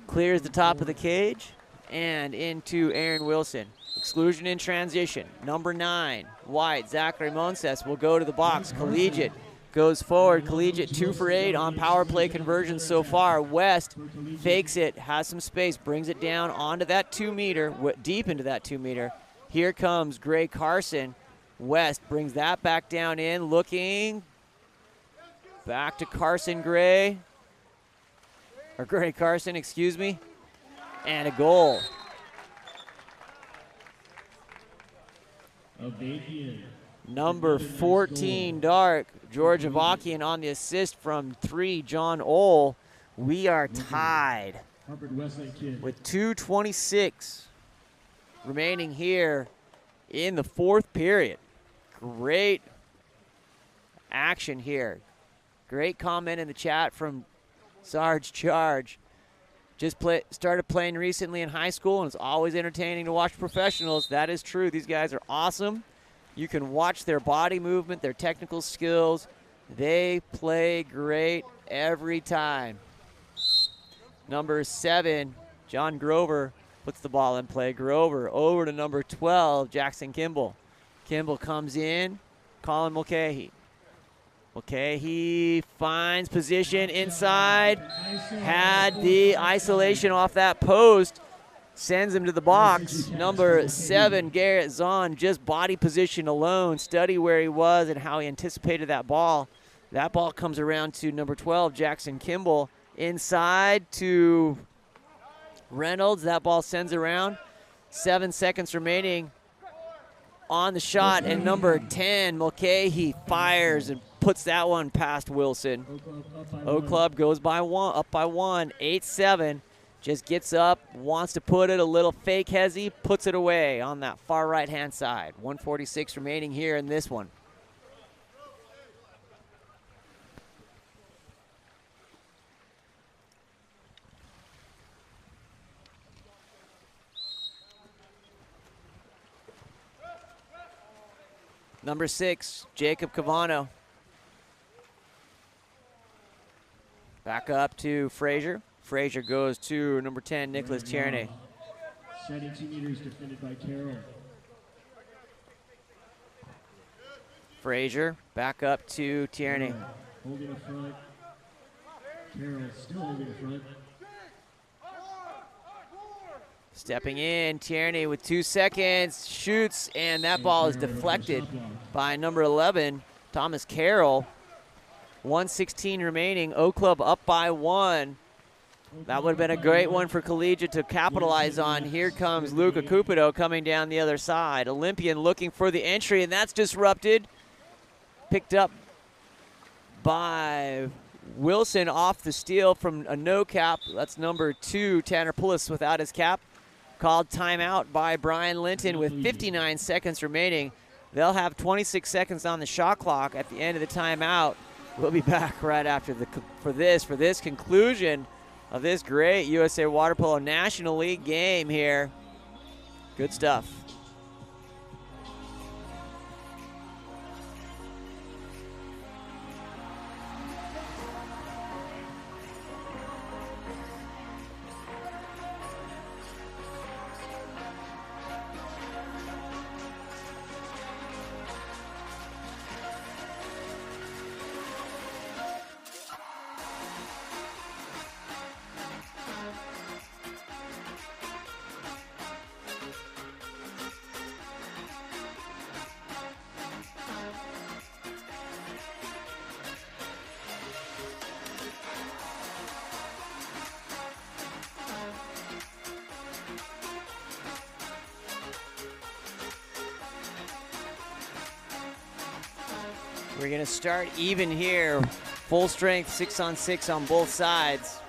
[SPEAKER 1] Clears the top of the cage and into Aaron Wilson. Exclusion in transition. Number 9, White, Zachary Monses will go to the box. Collegiate goes forward. Collegiate 2 for 8 on power play conversions so far. West fakes it, has some space, brings it down onto that 2 meter, deep into that 2 meter. Here comes Gray Carson. West brings that back down in, looking back to Carson Gray, or Gray Carson, excuse me, and a goal. Number 14, Dark, George Avakian on the assist from 3, John Ohl. We are tied with 2:26 remaining here in the 4th period. Great action here. Great comment in the chat from Sarge Charge. Just started playing recently in high school, and it's always entertaining to watch professionals. That is true. These guys are awesome. You can watch their body movement, their technical skills. They play great every time. Number 7, John Grover, puts the ball in play. Grover over to number 12, Jackson Kimball. Kimball comes in, Colin Mulcahy. Mulcahy finds position inside, had the isolation off that post, sends him to the box. Number 7, Garrett Zahn, just body position alone. Study where he was and how he anticipated that ball. That ball comes around to number 12, Jackson Kimball. Inside to Reynolds. That ball sends around. 7 seconds remaining on the shot. And number 10, Mulcahy, fires and puts that one past Wilson. O Club goes by 1, up by 1, 8-7. Just gets up, wants to put it a little fake hezzy, puts it away on that far right-hand side. 1:46 remaining here in this one. Number 6, Jacob Cavano. Back up to Frazier. Frazier goes to number 10, Nicholas Tierney.
[SPEAKER 2] 72 meters defended by Carroll.
[SPEAKER 1] Frazier back up to Tierney.
[SPEAKER 2] Holding up front. Carroll still holding up front.
[SPEAKER 1] Stepping in, Tierney with 2 seconds, shoots, and that ball is deflected by number 11, Thomas Carroll. 1:16 remaining, O Club up by 1. That would have been a great one for Collegiate to capitalize on. Here comes Luca Cupido coming down the other side. Olympian looking for the entry, and that's disrupted. Picked up by Wilson off the steal from a no cap. That's number 2, Tanner Pullis without his cap. Called timeout by Brian Linton with 59 seconds remaining. They'll have 26 seconds on the shot clock at the end of the timeout. We'll be back right after for this conclusion of this great USA Water Polo National League game here. Good stuff. We're going to start even here. Full strength, 6-on-6 on both sides.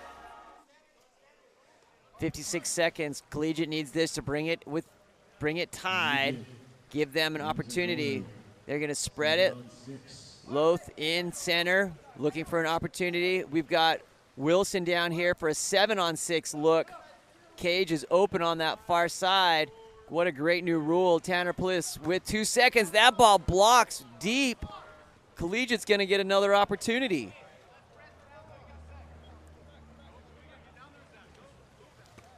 [SPEAKER 1] 56 seconds. Collegiate needs this to bring it tied. Give them an opportunity. They're going to spread it. Loth in center, looking for an opportunity. We've got Wilson down here for a 7-on-6 look. Cage is open on that far side. What a great new rule. Tanner Pliss with 2 seconds. That ball blocks deep. Collegiate's going to get another opportunity.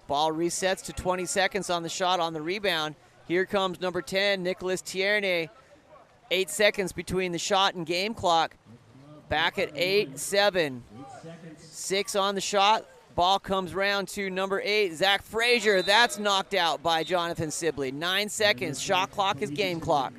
[SPEAKER 1] Ball resets to 20 seconds on the shot on the rebound. Here comes number 10, Nicholas Tierney. 8 seconds between the shot and game clock. Back at 8-7. 6 on the shot. Ball comes round to number 8, Zach Frazier. That's knocked out by Jonathan Sibley. 9 seconds. Shot clock is game clock.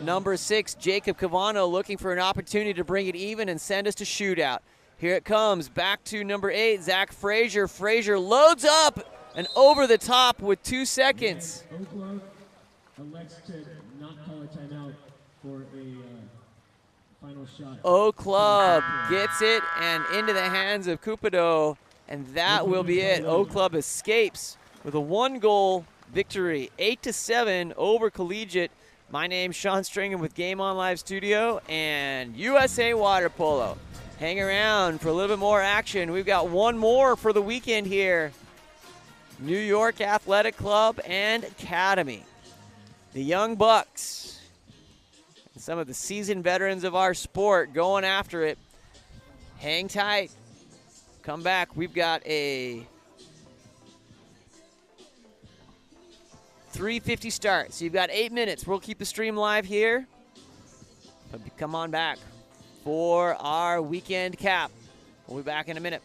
[SPEAKER 1] Number 6, Jacob Cavano looking for an opportunity to bring it even and send us to shootout. Here it comes. Back to number 8, Zach Frazier. Frazier loads up and over the top with 2 seconds.
[SPEAKER 2] Oakland elects to not call a timeout for a final shot.
[SPEAKER 1] O Club gets it and into the hands of Cupido, and that will be it. O Club escapes with a 1-goal victory, 8-7 over Collegiate. My name's Sean Stringham with Game On Live Studio and USA Water Polo. Hang around for a little bit more action. We've got one more for the weekend here. New York Athletic Club and Academy. The Young Bucks, and some of the seasoned veterans of our sport going after it. Hang tight. Come back. We've got a 3:50 start. So you've got 8 minutes. We'll keep the stream live here. But come on back for our weekend cap. We'll be back in a minute.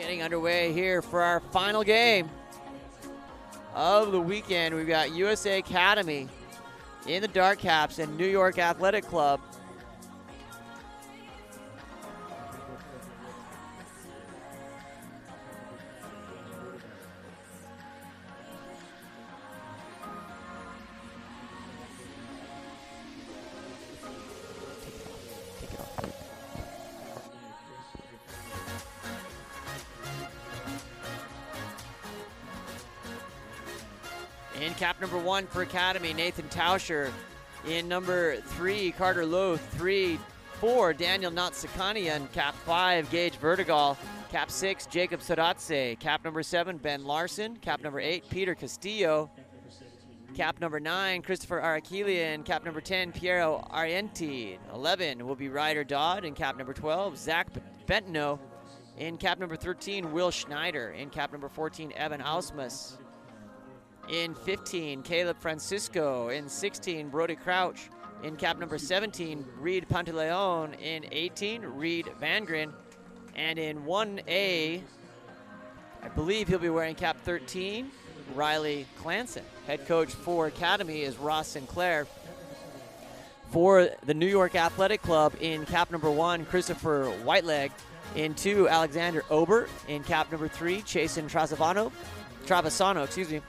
[SPEAKER 1] Getting underway here for our final game of the weekend. We've got USA Academy in the dark caps and New York Athletic Club. In cap number 1 for Academy, Nathan Tauscher. In number 3, Carter Loth. 3-4, Daniel Natsakanian. Cap 5, Gage Vertigal. Cap 6, Jacob Sodatse. Cap number 7, Ben Larson. Cap number 8, Peter Castillo. Cap number 9, Christopher Arakilian. Cap number 10, Piero Arienti. 11 will be Ryder Dodd. In cap number 12, Zach Bentno. In cap number 13, Will Schneider. In cap number 14, Evan Ausmus. In 15, Caleb Francisco. In 16, Brody Crouch. In cap number 17, Reed Pantaleon. In 18, Reed Vangren. And in 1A, I believe he'll be wearing cap 13, Riley Clanson. Head coach for Academy is Ross Sinclair. For the New York Athletic Club, in cap number 1, Christopher Whiteleg. In 2, Alexander Ober. In cap number 3, Chasen Travasano, excuse me.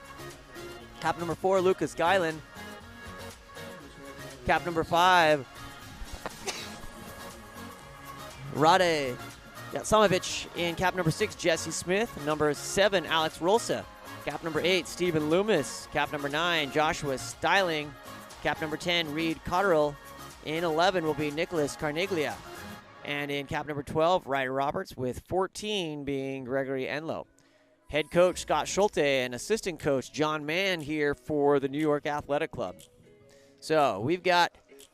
[SPEAKER 1] Cap number 4, Lucas Guyland. Cap number 5, Rade Samovic. In cap number 6, Jesse Smith. Number 7, Alex Rolsa. Cap number 8, Stephen Loomis. Cap number 9, Joshua Styling. Cap number 10, Reed Cotterill. In 11 will be Nicholas Carniglia. And in cap number 12, Ryder Roberts, with 14 being Gregory Enlow. Head coach Scott Schulte and assistant coach John Mann here for the New York Athletic Club. So we've got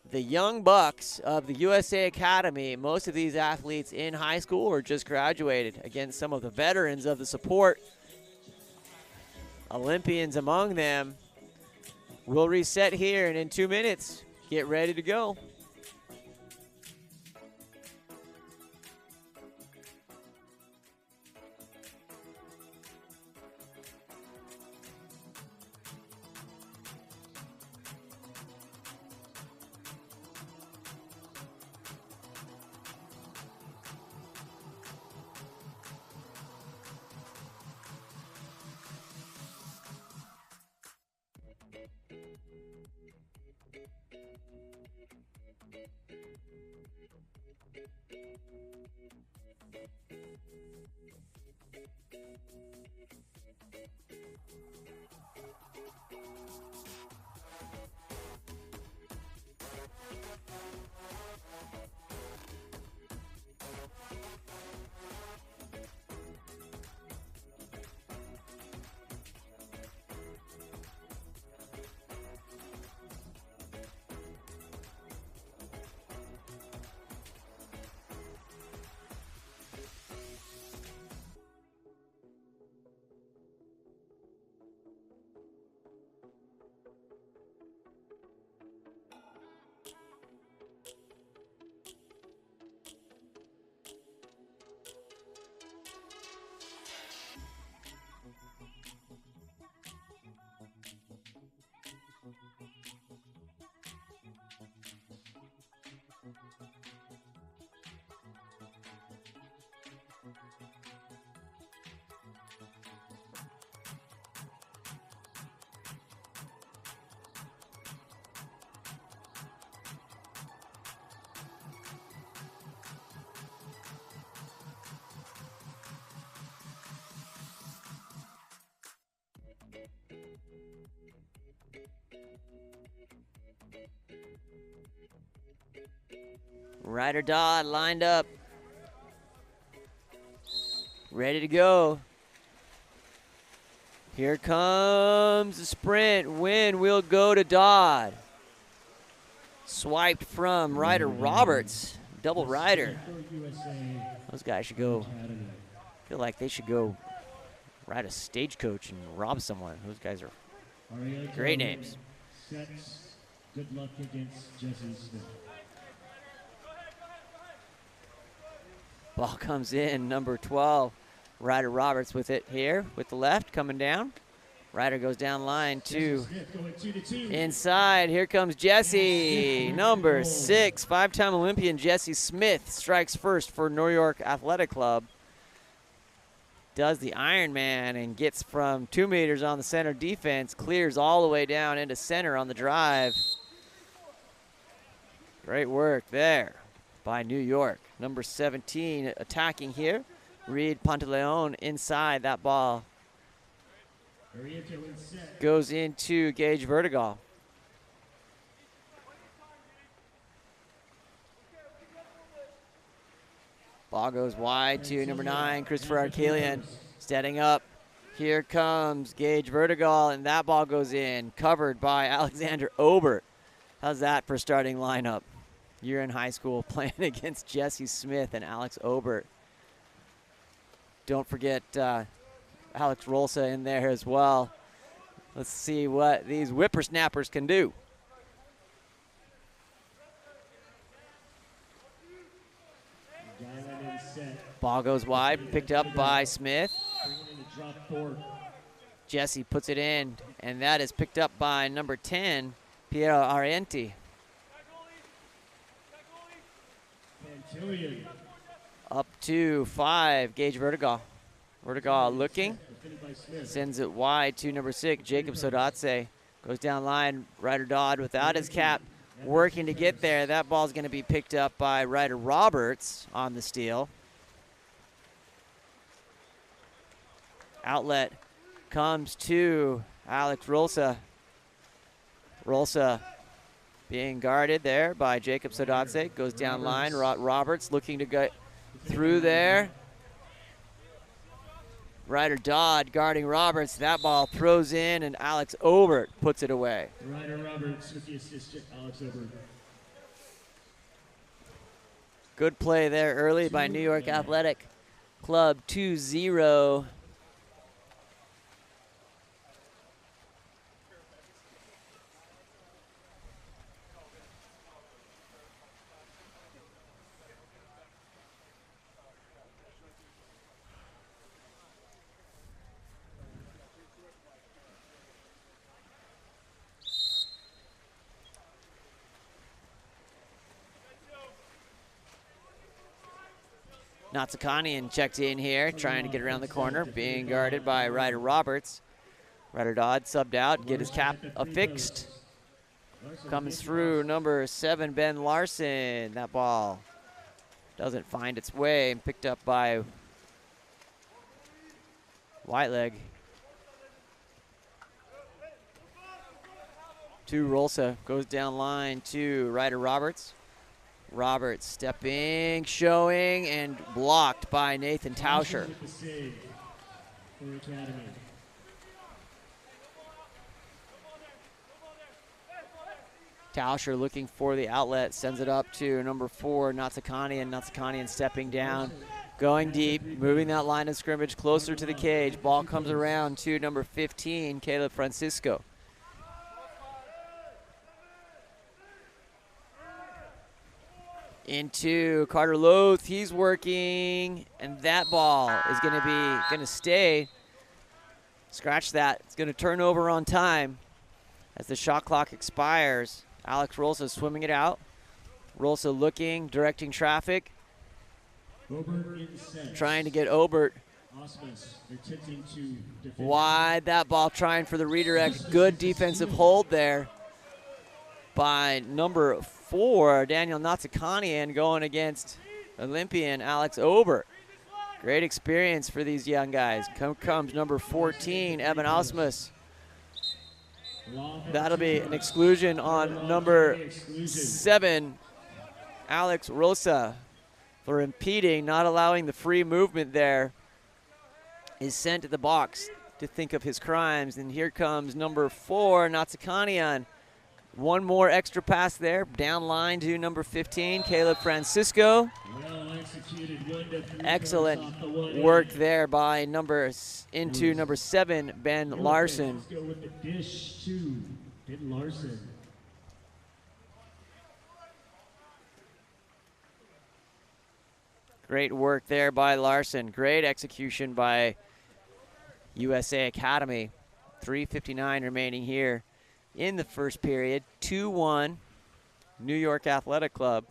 [SPEAKER 1] the young bucks of the USA Academy. Most of these athletes in high school or just graduated, against some of the veterans of the sport. Olympians among them. We'll reset here, and in 2 minutes, get ready to go. Ryder Dodd lined up, ready to go. Here comes the sprint. Win will go to Dodd. Swiped from Ryder Roberts. Double rider. Those guys should go. I feel like they should go ride a stagecoach and rob someone. Those guys are great names.
[SPEAKER 2] Good luck against Jesse Smith.
[SPEAKER 1] Ball comes in, number 12, Ryder Roberts with it here, with the left, coming down. Ryder goes down line to inside. Here comes Jesse, number 6. 5-time Olympian Jesse Smith strikes first for New York Athletic Club. Does the Ironman and gets from 2 meters on the center defense, clears all the way down into center on the drive. Great work there by New York. Number 17 attacking here. Reed Pantaleon inside. That ball goes into Gage Vertigal. Ball goes wide to number 9, Christopher Arkelian, setting up. Here comes Gage Vertigal, and that ball goes in, covered by Alexander Obert. How's that for starting lineup? You're in high school playing against Jesse Smith and Alex Obert. Don't forget Alex Rolsa in there as well. Let's see what these whippersnappers can do. Ball goes wide, picked up by Smith. Jesse puts it in, and that is picked up by number 10, Piero Arienti. Up to 5, Gage Vertigal. Vertigal looking, sends it wide to number 6, Jacob Sodatse. Goes down line, Ryder Dodd without his cap, working to get there. That ball's gonna be picked up by Ryder Roberts on the steal. Outlet comes to Alex Rolsa. Rolsa being guarded there by Jacob Sodatse. Goes down line. Roberts looking to get through there. Ryder Dodd guarding Roberts. That ball throws in, and Alex Obert puts it away.
[SPEAKER 2] Ryder Roberts with the assist to Alex Obert.
[SPEAKER 1] Good play there early by New York Athletic Club. 2-0. Natsakanian checked in here, trying to get around the corner, being guarded by Ryder Roberts. Ryder Dodd subbed out, get his cap affixed. Comes through number 7, Ben Larson. That ball doesn't find its way, and picked up by Whiteleg. To Rolsa, goes down line to Ryder Roberts. Roberts stepping, showing, and blocked by Nathan Tauscher. Tauscher looking for the outlet, sends it up to number 4, Natsakanian. Natsakanian stepping down, going deep, moving that line of scrimmage closer to the cage. Ball comes around to number 15, Caleb Francisco. Into Carter Loth, he's working, and that ball is gonna stay. Scratch that, it's gonna turn over on time as the shot clock expires. Alex Rolsa swimming it out. Rolsa looking, directing traffic. Trying to get Obert wide. That ball trying for the redirect. Good defensive hold there by number 4, Daniel Natsakanian, going against Olympian Alex Obert. Great experience for these young guys. Comes number 14, Evan Osmus. That'll be an exclusion on number 7, Alex Rosa, for impeding, not allowing the free movement there. Is sent to the box to think of his crimes. And here comes number 4, Natsakanian. One more extra pass there, down line to number 15, Caleb Francisco. Excellent work there by number 7, Ben Larson. Great work there by Larson. Great execution by USA Academy. 3:59 remaining here in the first period. 2-1 New York Athletic Club.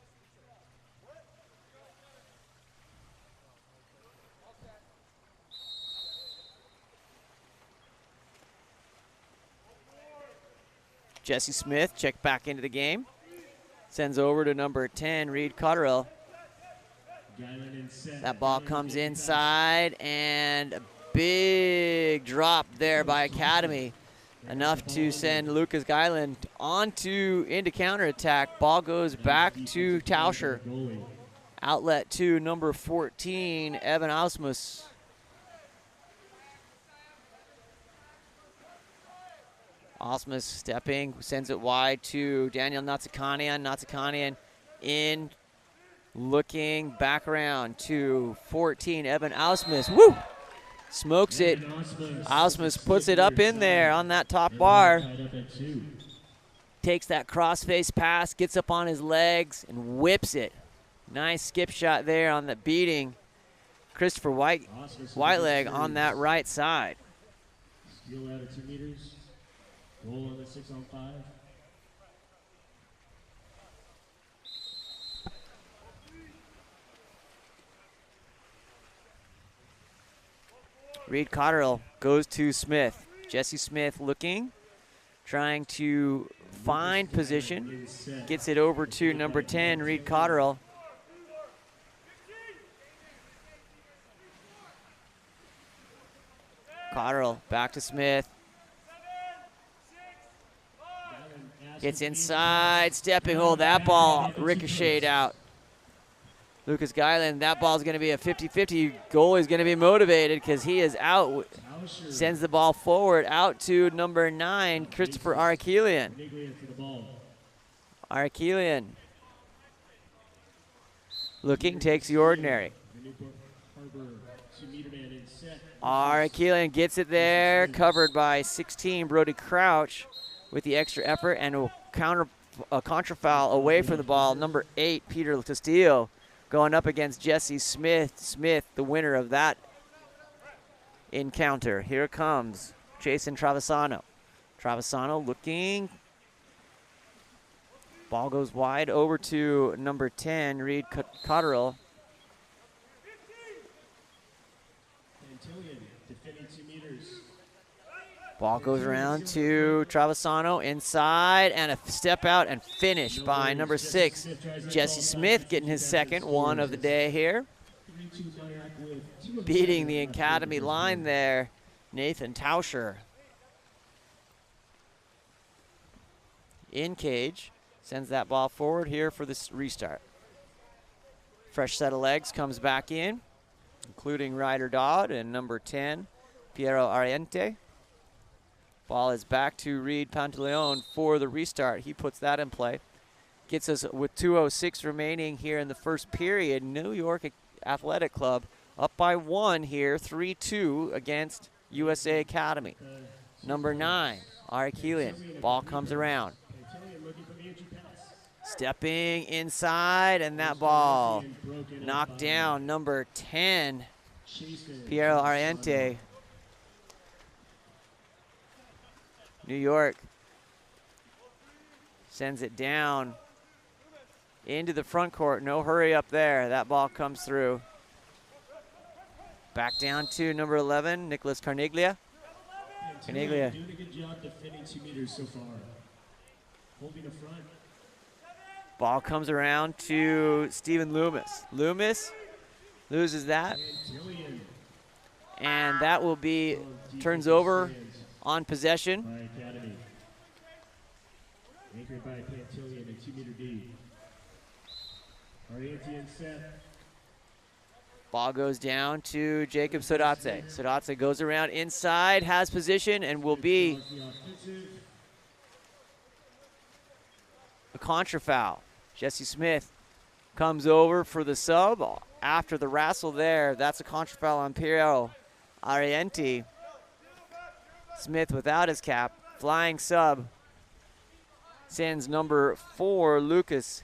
[SPEAKER 1] Jesse Smith checked back into the game. Sends over to number 10, Reed Cotterill. That ball comes inside, and a big drop there by Academy. Enough to send Lucas Guyland into counterattack. Ball goes back to Tauscher. Outlet to number 14, Evan Ausmus. Ausmus stepping, sends it wide to Daniel Natsakanian. Natsakanian in, looking back around to 14, Evan Ausmus. Woo! Smokes it. Ausmus puts it up in there on that top bar. Takes that crossface pass, gets up on his legs, and whips it. Nice skip shot there on the beating Christopher Whiteleg on that right side.
[SPEAKER 2] Steal out of 2 meters. Goal on the 6-on-5.
[SPEAKER 1] Reed Cotterill goes to Smith. Jesse Smith looking, trying to find position. Gets it over to number 10, Reed Cotterill. Cotterill back to Smith. Gets inside, stepping. Oh, that ball ricocheted out. Lucas Guyland, that ball's going to be a 50-50. Goalie's going to be motivated because he is out. Sends the ball forward out to number 9, Christopher Arakelian. Arakelian looking, takes the ordinary. Arakelian gets it there, covered by 16, Brody Crouch, with the extra effort, and will counter a contrafoul away from the ball. Number 8, Peter Castillo, going up against Jesse Smith. Smith, the winner of that encounter. Here comes Jason Travisano. Travisano looking. Ball goes wide over to number 10, Reed Cotterill. Ball goes around to Travisano inside, and a step out and finish by number 6, Jesse Smith, getting his second one of the day here. Beating the Academy line there, Nathan Tauscher. In cage, sends that ball forward here for this restart. Fresh set of legs comes back in, including Ryder Dodd and number 10, Piero Ariente. Ball is back to Reed Pantaleon for the restart. He puts that in play. Gets us with 2:06 remaining here in the first period. New York Athletic Club up by 1 here, 3-2 against USA Academy. Number 9, Arakelian. Ball comes around. Stepping inside, and that ball knocked down. Number 10, Piero Ariente. New York sends it down into the front court. No hurry up there. That ball comes through. Back down to number 11, Nicholas Carniglia. Carniglia
[SPEAKER 2] doing a good job defending 2 meters so far. Holding the front.
[SPEAKER 1] Ball comes around to Stephen Loomis. Loomis loses that. And that will be, turns over on possession.
[SPEAKER 2] By Academy. Anchored by Pantillion and 2-meter D. Ariente and set.
[SPEAKER 1] Ball goes down to Jacob Sodatse. Sodatse goes around inside, has position, and will be a contra foul. Jesse Smith comes over for the sub. After the wrestle there, that's a contra foul on Piero Ariente. Smith without his cap, flying sub, sends number 4, Lucas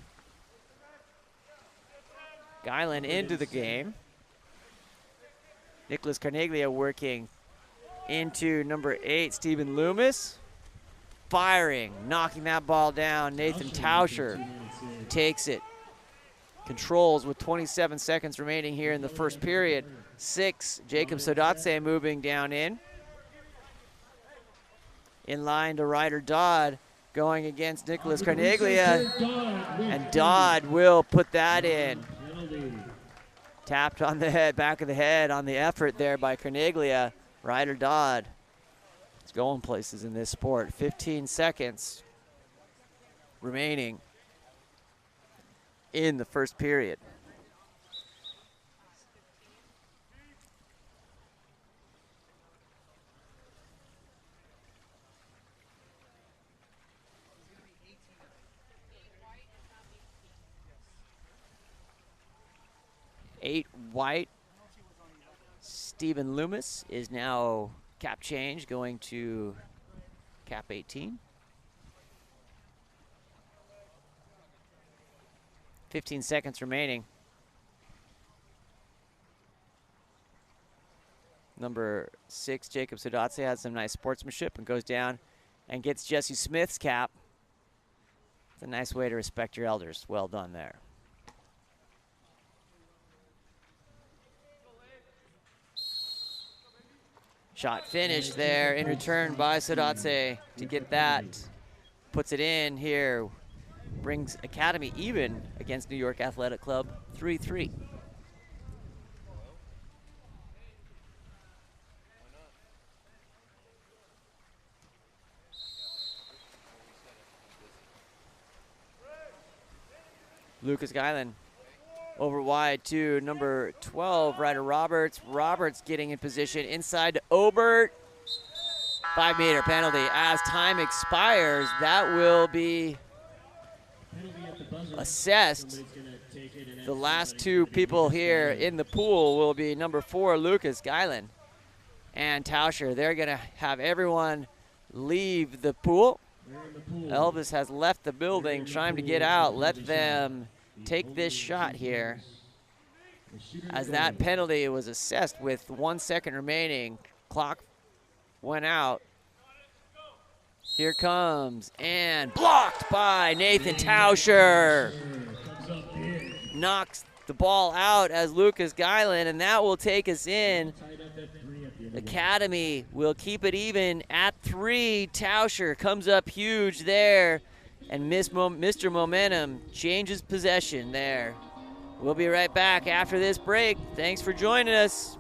[SPEAKER 1] Guyland into the game. Nicholas Carneglia working into number 8, Stephen Loomis. Firing, knocking that ball down. Nathan Tauscher takes it. Controls with 27 seconds remaining here in the first period. 6, Jacob Sodatse moving down in. In line to Ryder Dodd, going against Nicholas Carneglia. And Dodd will put that in. Tapped on the head, back of the head on the effort there by Carneglia. Ryder Dodd is going places in this sport. 15 seconds remaining in the first period. Eight white. Stephen Loomis is now cap change, going to cap 18. 15 seconds remaining. Number 6, Jacob Sodatse, has some nice sportsmanship and goes down and gets Jesse Smith's cap. It's a nice way to respect your elders. Well done there. Shot finished there in return by Sodatse to get that. Puts it in here. Brings Academy even against New York Athletic Club, 3-3. Lucas Guyland over wide to number 12, Ryder Roberts. Roberts getting in position inside to Obert. 5-meter penalty. As time expires, that will be assessed. The last 2 people here in the pool will be number 4, Lucas Guyland, and Tauscher. They're going to have everyone leave the pool. Elvis has left the building trying to get out. Let them take this shot here, as that penalty was assessed with 1 second remaining. Clock went out. Here comes, and blocked by Nathan Tauscher. Knocks the ball out as Lucas Guyland, and that will take us in. Academy will keep it even at 3. Tauscher comes up huge there, and Mr. Momentum changes possession there. We'll be right back after this break. Thanks for joining us.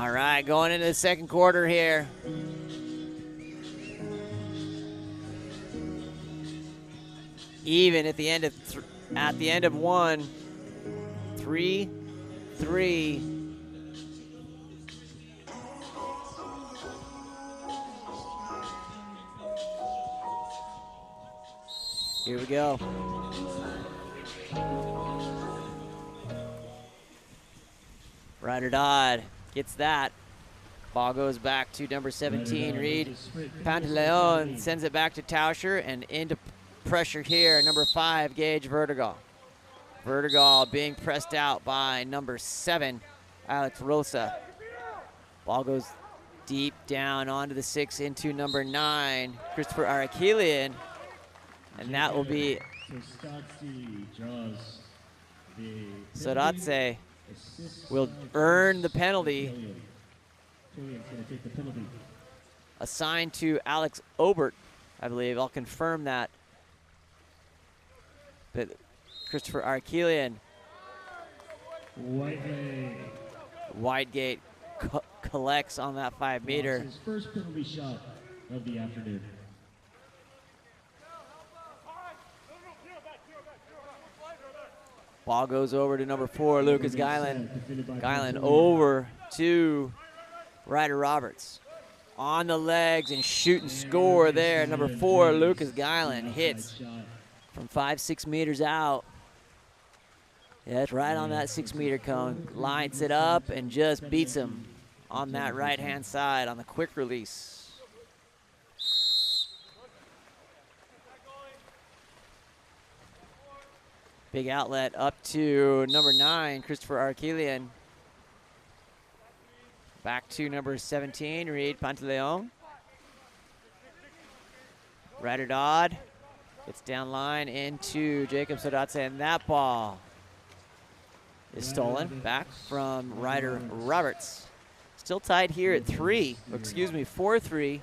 [SPEAKER 1] All right, going into the second quarter here. Even at the end of one. 3-3. Here we go. Ryder Dodd gets that. Ball goes back to number 17, Reed. Pantaleon sends it back to Tauscher and into pressure here, number 5, Gage Vertigal. Vertigal being pressed out by number 7, Alex Rosa. Ball goes deep down onto the 6 into number 9, Christopher Arakelian. And that will be Sodatse will earn the penalty assigned to Alex Obert, I believe. I'll confirm that. But Christopher Arakelian. Whitegate collects on that 5 meter.
[SPEAKER 2] His first penalty shot of the afternoon.
[SPEAKER 1] Ball goes over to number 4, Lucas Guyland. Guyland over to Ryder Roberts. On the legs and shoot and score there. Number 4, Lucas Guyland hits from 5-6 meters out. Yeah, it's right on that 6 meter cone. Lines it up and just beats him on that right-hand side on the quick release. Big outlet up to number 9, Christopher Arakelian. Back to number 17, Reed Pantaleon. Ryder Dodd gets down line into Jacob Sodatse, and that ball is stolen back from Ryder Roberts. Still tied here at 4-3.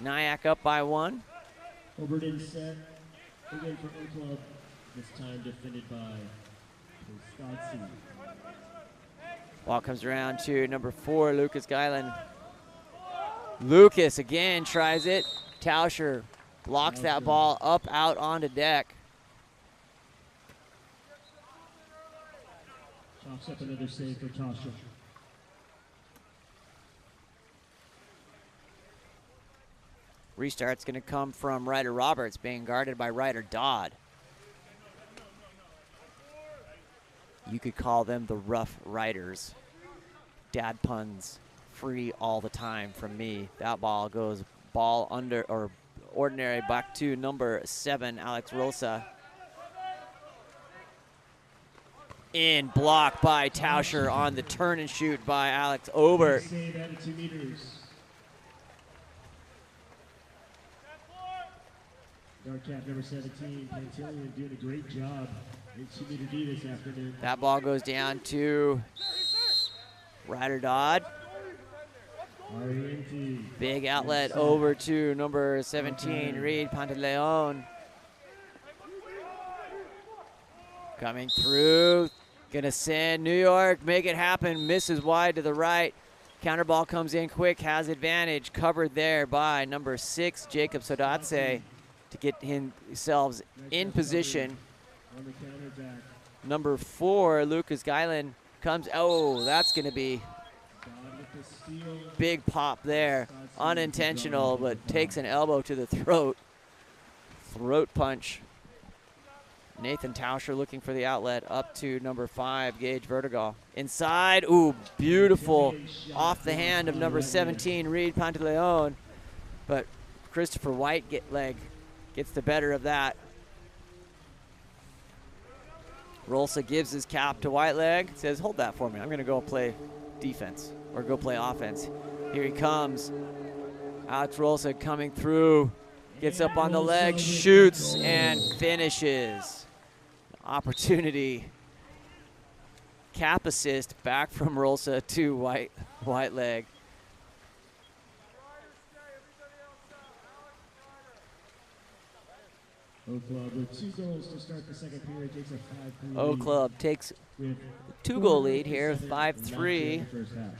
[SPEAKER 1] NYAC up by 1.
[SPEAKER 2] Obert in set, again for O Club, this time defended by Stotzi.
[SPEAKER 1] Ball comes around to number 4, Lucas Guyland. Lucas again tries it. Tauscher blocks that ball up out onto deck.
[SPEAKER 2] Chops up another save for Tauscher.
[SPEAKER 1] Restart's going to come from Ryder Roberts, being guarded by Ryder Dodd. You could call them the Rough Riders. Dad puns free all the time from me. That ball goes ball under or ordinary back to number 7, Alex Rosa. In block by Tauscher on the turn and shoot by Alex Obert.
[SPEAKER 2] Save at 2 meters. Dark cap number 17, Pantaleon doing a great job in 2 meter D this afternoon.
[SPEAKER 1] That ball goes down to Ryder Dodd. Big outlet over to number 17, Reed Pantaleon. Coming through, gonna send New York, make it happen, misses wide to the right. Counter ball comes in quick, has advantage, covered there by number 6, Jacob Sodatse, to get himself in position. Number 4, Lucas Guyland comes, oh, that's gonna be big pop there. Unintentional, but takes an elbow to the throat. Throat punch. Nathan Tauscher looking for the outlet up to number 5, Gage Vertigal. Inside, ooh, beautiful. Off the hand of number 17, Reed Pantaleon. But Christopher Whiteleg gets the better of that. Rolsa gives his cap to Whiteleg, says, hold that for me. I'm gonna go play defense or go play offense. Here he comes. Alex Rolsa coming through, gets up on the leg, shoots and finishes. Opportunity. Cap assist back from Rolsa to Whiteleg.
[SPEAKER 2] O Club with 2 goals to start the second period takes a 5-3
[SPEAKER 1] O
[SPEAKER 2] lead
[SPEAKER 1] Club takes
[SPEAKER 2] with
[SPEAKER 1] 2-goal lead here,
[SPEAKER 2] 4:57 left in
[SPEAKER 1] 5-3.
[SPEAKER 2] the first half.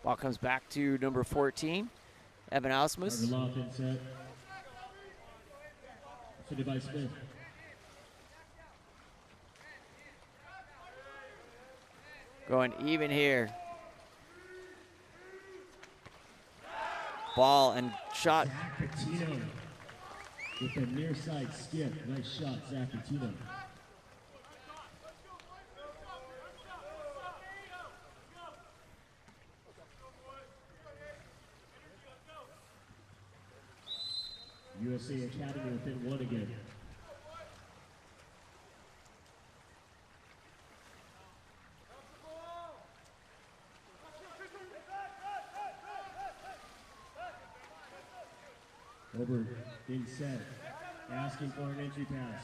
[SPEAKER 1] Ball comes back to number 14, Evan Ausmus.
[SPEAKER 2] Loft in set. Fitted by Smith.
[SPEAKER 1] Going even here. Ball and shot.
[SPEAKER 2] Zach Patino with the near side skip. Nice shot, Zach Patino. USA Academy within 1 again. Over in set, asking for an entry pass.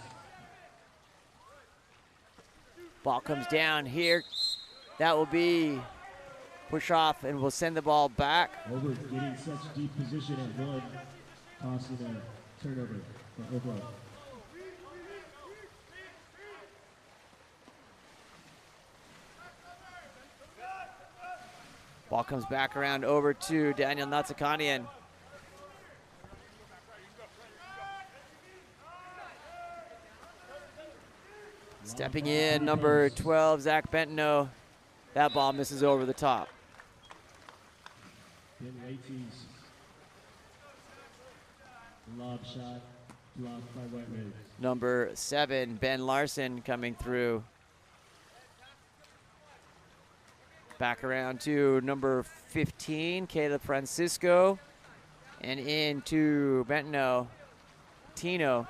[SPEAKER 1] Ball comes down here. That will be push off and we'll send the ball back.
[SPEAKER 2] Over getting such deep position at 1, tossing a turnover for Oklahoma.
[SPEAKER 1] Ball comes back around over to Daniel Natsakanian. Stepping in, number 12, Zach Bentno. That ball misses over the top.
[SPEAKER 2] Ben Waitie's lob shot blocked by White Rays.
[SPEAKER 1] Number 7, Ben Larson coming through. Back around to number 15, Caleb Francisco. And into Bentno, Tino.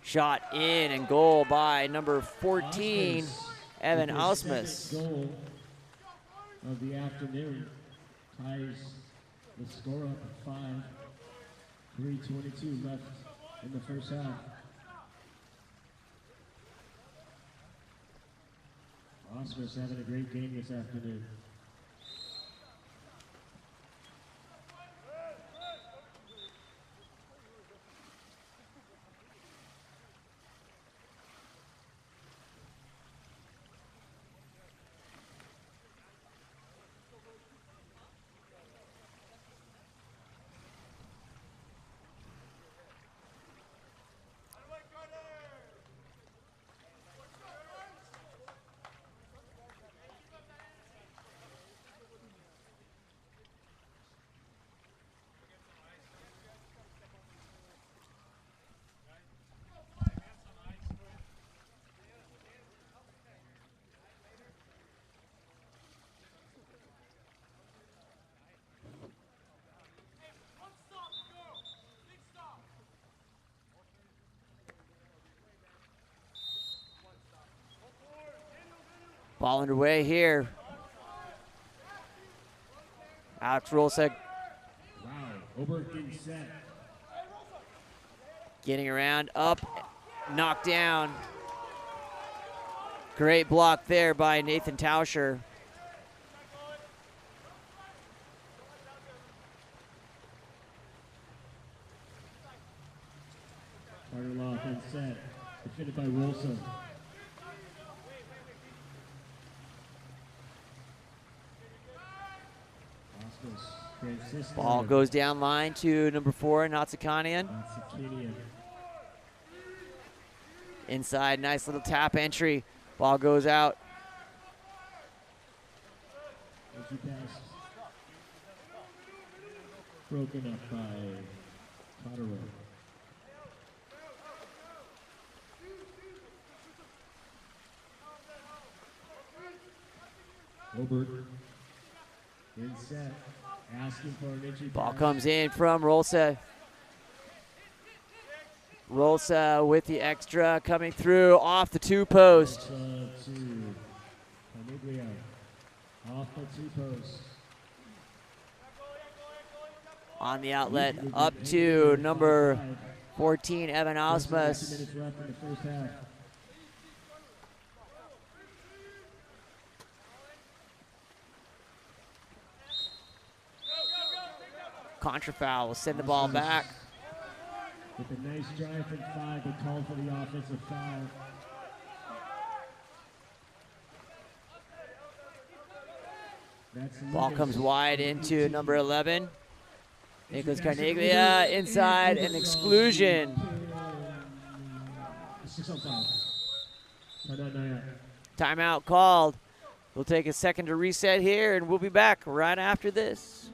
[SPEAKER 1] Shot in and goal by number 14, Evan Ausmus.
[SPEAKER 2] Goal of the afternoon ties the score up at 5. 3:22 left in the first half. Ausmus having a great game this afternoon.
[SPEAKER 1] Ball underway here. Alex Rolsek
[SPEAKER 2] Wow, Oberg getting set.
[SPEAKER 1] getting around, up, knocked down. Great block there by Nathan Tauscher.
[SPEAKER 2] Carter Loft in set. Defended by Wilson.
[SPEAKER 1] Ball goes down line to number 4, Natsakanian. Inside, nice little tap entry. Ball goes out.
[SPEAKER 2] Broken up by Cotterill. Obert in set, asking for an entry
[SPEAKER 1] Ball
[SPEAKER 2] pass.
[SPEAKER 1] comes in from Rolse. Rolsa with the extra coming through off the 2-post.
[SPEAKER 2] Off the 2-post.
[SPEAKER 1] On the outlet, up to number 14, Evan Ausmus. Contra foul will send the ball back.
[SPEAKER 2] With a nice drive from 5, they called for the offensive foul.
[SPEAKER 1] Ball comes wide into number 11. Nicholas Carneglia inside, an exclusion. Timeout called. We'll take a second to reset here, and we'll be back right after this.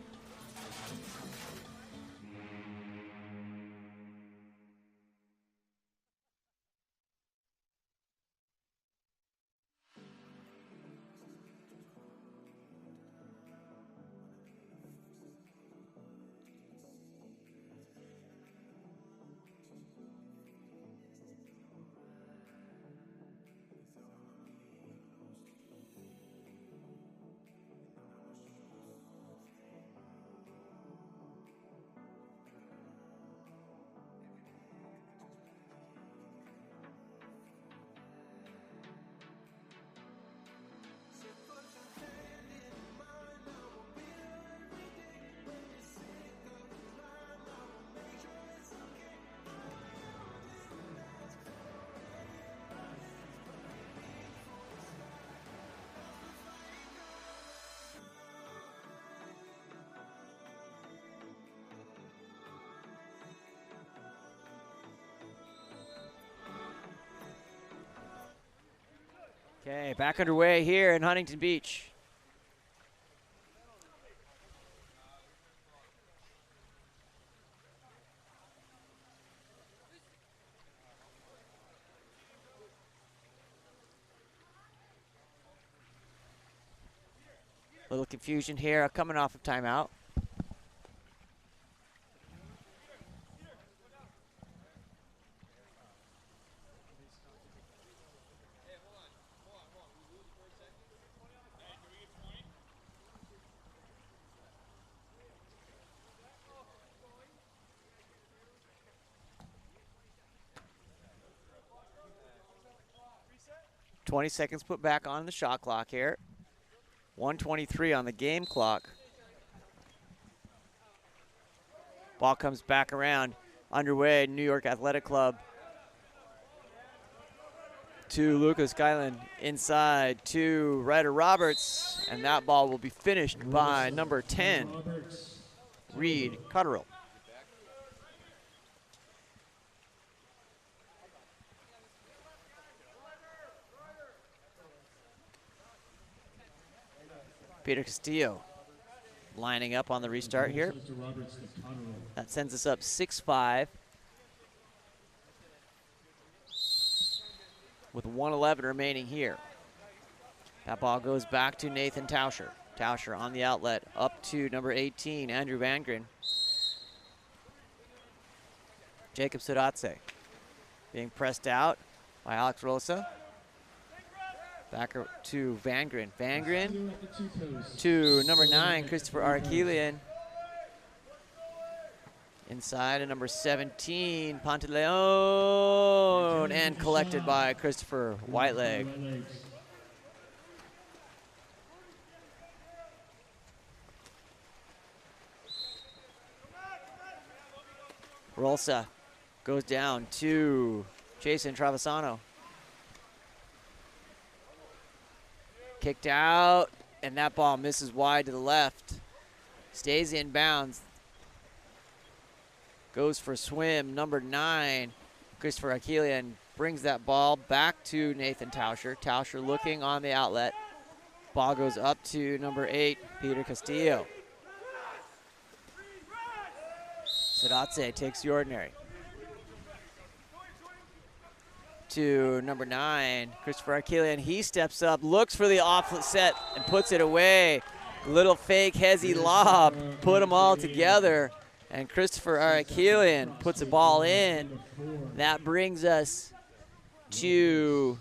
[SPEAKER 1] Okay, back underway here in Huntington Beach. Little confusion here, coming off of timeout. .20 seconds put back on the shot clock here. 1:23 on the game clock. Ball comes back around. Underway, New York Athletic Club. To Lucas Skyland inside to Ryder Roberts, and that ball will be finished by number 10, Reed Cotterill. Peter Castillo lining up on the restart here. That sends us up 6-5 with 1:11 remaining here. That ball goes back to Nathan Tauscher. Tauscher on the outlet up to number 18, Andrew Vangren. Jacob Sudatse being pressed out by Alex Rosa. Back to Vangren. Vangren to number 9, Christopher Arkelian. Inside of number 17, Pantaleon, and collected by Christopher Whiteleg. Rolsa goes down to Jason Travisano. Kicked out, and that ball misses wide to the left. Stays in bounds. Goes for a swim. Number 9, Christopher Akelian, brings that ball back to Nathan Tauscher. Tauscher looking on the outlet. Ball goes up to number 8, Peter Castillo. Sudatse takes the ordinary. To number 9, Christopher Akelian. He steps up, looks for the offset, and puts it away. Little fake hezzy lob, put them all together. And Christopher Arakelian puts a ball in. That brings us to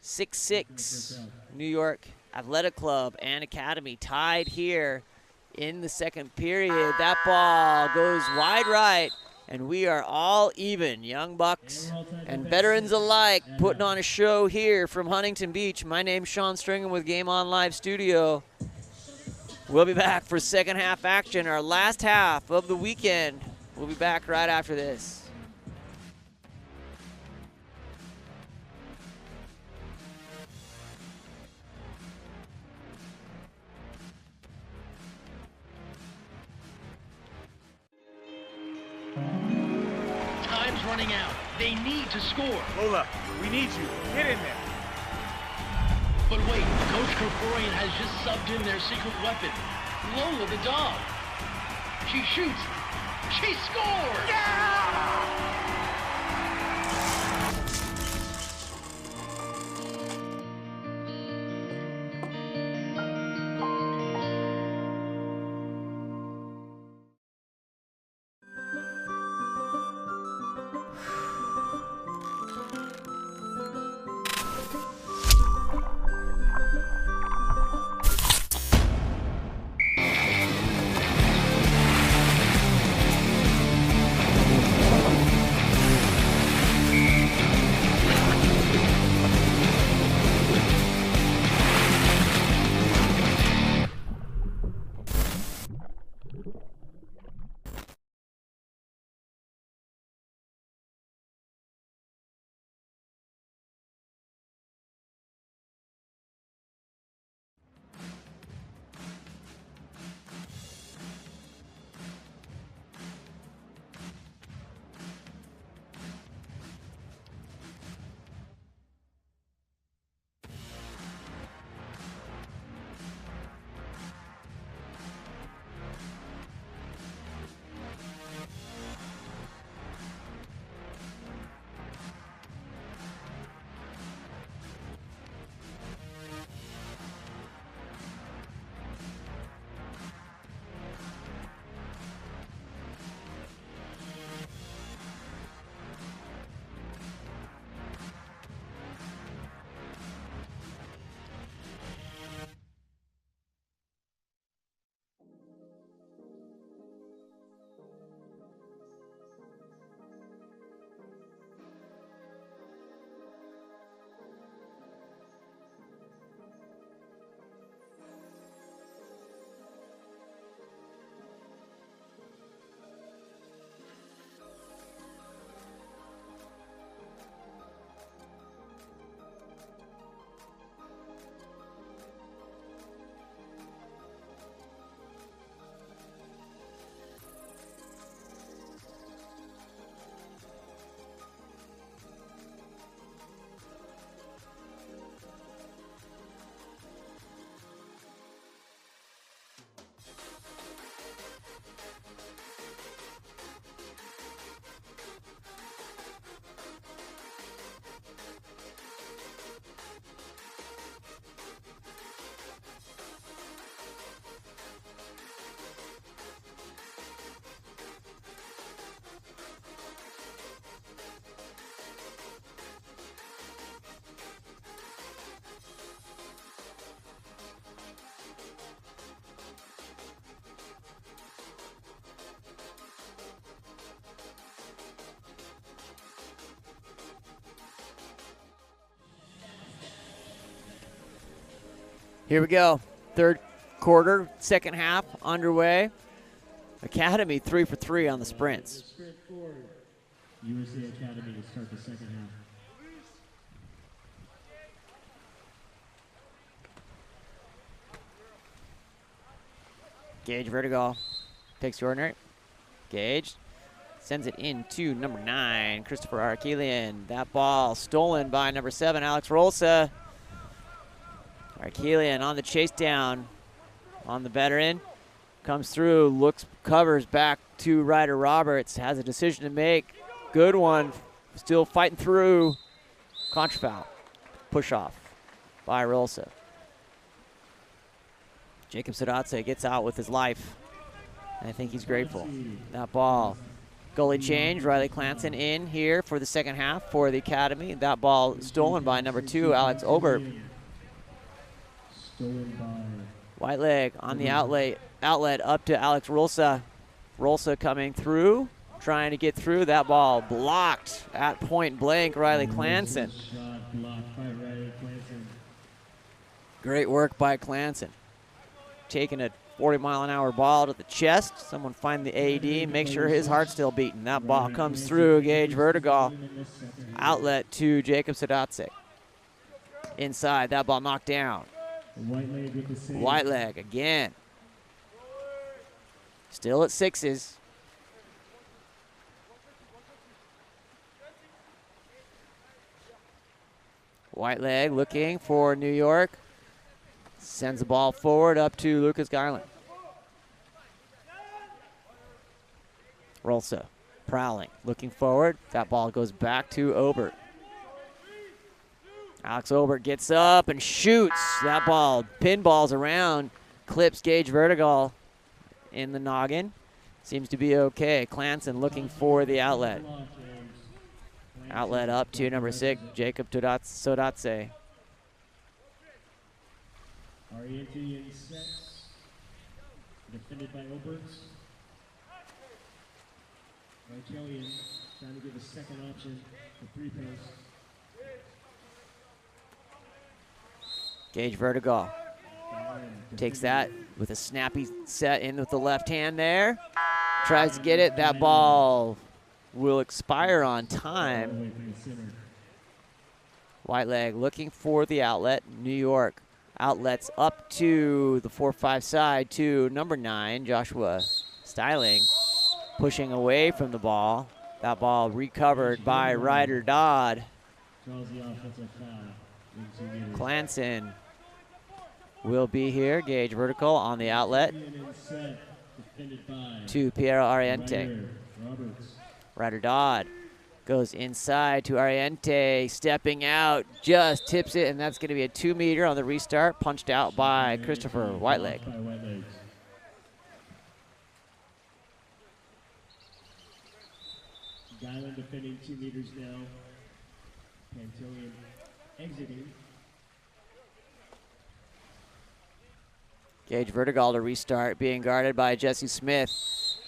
[SPEAKER 1] 6-6. New York Athletic Club and Academy tied here in the second period. That ball goes wide right, and we are all even. Young Bucks and veterans alike putting on a show here from Huntington Beach. My name's Sean Stringham with Game On Live Studio. We'll be back for second half action, our last half of the weekend. We'll be back right after this.
[SPEAKER 4] Time's running out. They need to score.
[SPEAKER 5] Lola, we need you. Get in there.
[SPEAKER 4] But wait, Coach Krikorian has just subbed in their secret weapon, Lola the dog. She shoots. She scores!
[SPEAKER 5] Yeah!
[SPEAKER 1] Here we go. Third quarter, second half underway. Academy 3 for 3 on the sprints.
[SPEAKER 2] USA Academy to start the second half.
[SPEAKER 1] Gage Vertigal takes the ordinary. Gage sends it into number 9, Christopher Arakelian. That ball stolen by number 7, Alex Rolsa. Arakelian on the chase down on the veteran. Comes through, looks, covers back to Ryder Roberts. Has a decision to make. Good one. Still fighting through. Contra foul. Push off by Rolsa. Jacob Sadatse gets out with his life. And I think he's grateful. That ball, goalie change, Riley Clanson in here for the second half for the Academy. That ball stolen by number 2, Alex Obert. White leg on the outlet up to Alex Rolsa. Rolsa coming through, trying to get through. That ball blocked at point blank, Riley Clanson. Great work by Clanson. Taking a 40-mile-an-hour ball to the chest. Someone find the AED, make sure his heart's still beating. That ball comes through, Gage Vertigal. Outlet to Jacob Sodatse. Inside, that ball knocked down. White leg again. Still at 6s. White leg looking for New York. Sends the ball forward up to Lucas Guyland. Rolsa prowling, looking forward. That ball goes back to Obert. Alex Obert gets up and shoots. That ball pinballs around, clips Gage Vertigal in the noggin. Seems to be okay. Clanson looking for the outlet. Outlet up to number 6, Jacob Sodatse.
[SPEAKER 2] Ariente in set, defended by Obert. Martellian trying to give a second option for 3 posts.
[SPEAKER 1] Gage Vertigal takes that with a snappy set in with the left hand there. Tries to get it. That ball will expire on time. White leg looking for the outlet. New York outlets up to the 4-5 side to number 9, Joshua Styling, pushing away from the ball. That ball recovered by Ryder Dodd. Clanson will be here. Gage Vertical on the outlet to Piero Ariente. Ryder Dodd goes inside to Ariente, stepping out, just tips it, and that's going to be a 2-meter on the restart, punched out by Christopher Whiteleg.
[SPEAKER 2] Guyland defending 2 meters now. Pantillion exiting.
[SPEAKER 1] Gage Vertigal to restart, being guarded by Jesse Smith,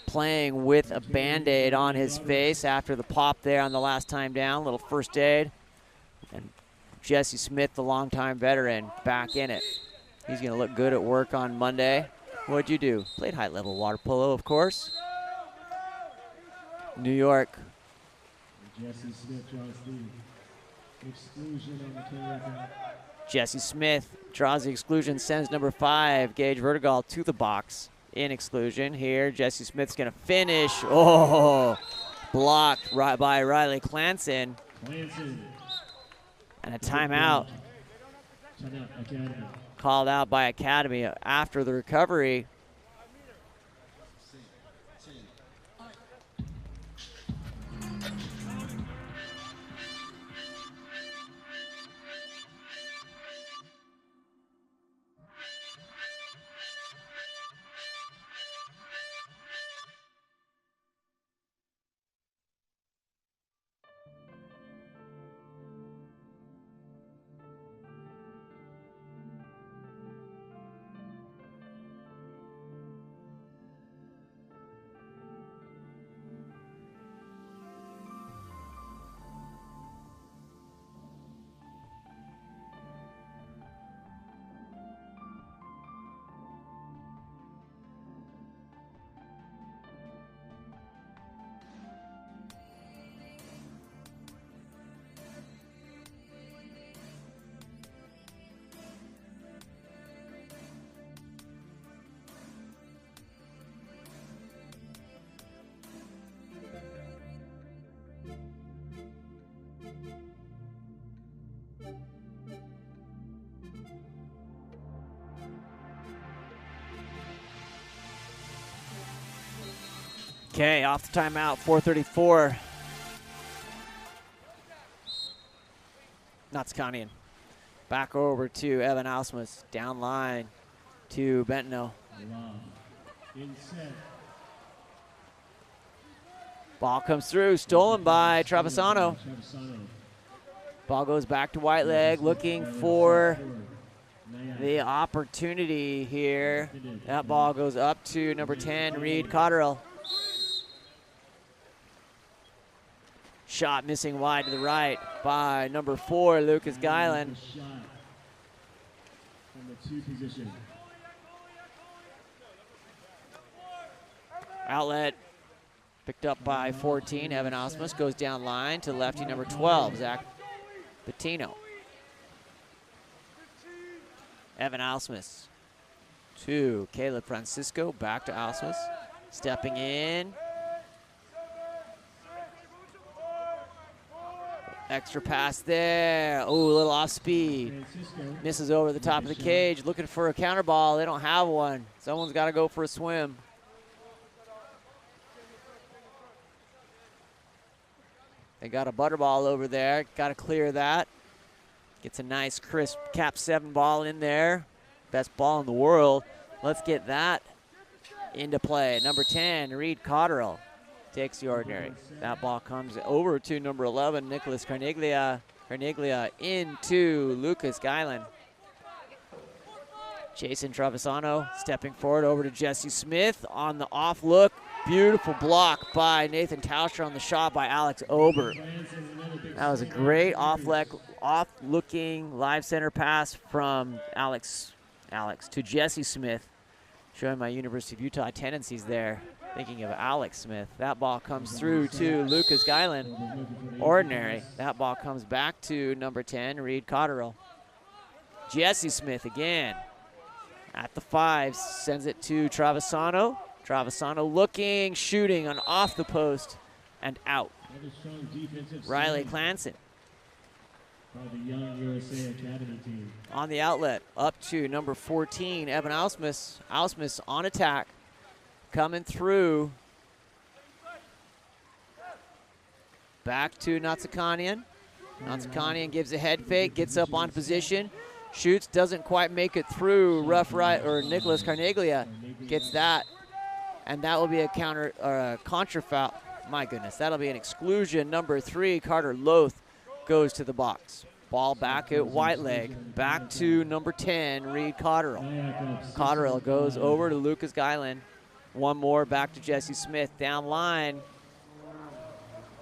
[SPEAKER 1] playing with a Band-Aid on his face after the pop there on the last time down, little first aid. And Jesse Smith, the longtime veteran, back in it. He's gonna look good at work on Monday. What'd you do? Played high level water polo, of course. New York.
[SPEAKER 2] Jesse Smith draws the exclusion on the carry.
[SPEAKER 1] Jesse Smith draws the exclusion, sends number 5, Gage Vertigal, to the box in exclusion. Here, Jesse Smith's gonna finish. Oh, blocked right by Riley Clanson. And a timeout. Called out by Academy after the recovery. Okay, off the timeout, 4:34. Notskanian. Back over to Evan Ausmus. Down line to Bentno.
[SPEAKER 2] In set,
[SPEAKER 1] Ball comes through, stolen by Travisano. Ball goes back to Whiteleg, looking for the opportunity here. That ball goes up to number 10, Reed Cotterill. Shot missing wide to the right by number 4, Lucas Guyland. Outlet picked up by 14, Evan Osmus goes down line to lefty number 12, Zach Patino. Evan Osmus to Caleb Francisco, back to Osmus, stepping in. Extra pass there. Oh, a little off speed. Misses over the top of the cage, looking for a counter ball. They don't have one. Someone's got to go for a swim. They got a butter ball over there. Got to clear that. Gets a nice crisp cap 7 ball in there. Best ball in the world. Let's get that into play. Number 10, Reed Cotterill takes the ordinary. That ball comes over to number 11, Nicholas Carniglia. Carniglia into Lucas Guyland. Jason Travisano stepping forward over to Jesse Smith on the off look. Beautiful block by Nathan Tauscher on the shot by Alex Ober. That was a great off-looking live center pass from Alex to Jesse Smith. Showing my University of Utah tendencies there. Thinking of Alex Smith. That ball comes through to Lucas Guyland. Ordinary. That ball comes back to number 10, Reed Cotterill. Jesse Smith again at the 5, sends it to Travisano. Travisano looking, shooting on off the post and out. Riley Clanson on the outlet, up to number 14, Evan Ausmus. Ausmus on attack, coming through. Back to Natsakanian. Natsakanian gives a head fake, gets up on position, shoots, doesn't quite make it through. Rough right, or Nicholas Carniglia gets that, and that will be a counter or a contra foul. My goodness, that'll be an exclusion. Number 3, Carter Loth goes to the box. Ball back at Whiteleg, back to number 10, Reed Cotterill. Cotterill goes over to Lucas Guyland. One more back to Jesse Smith, down line.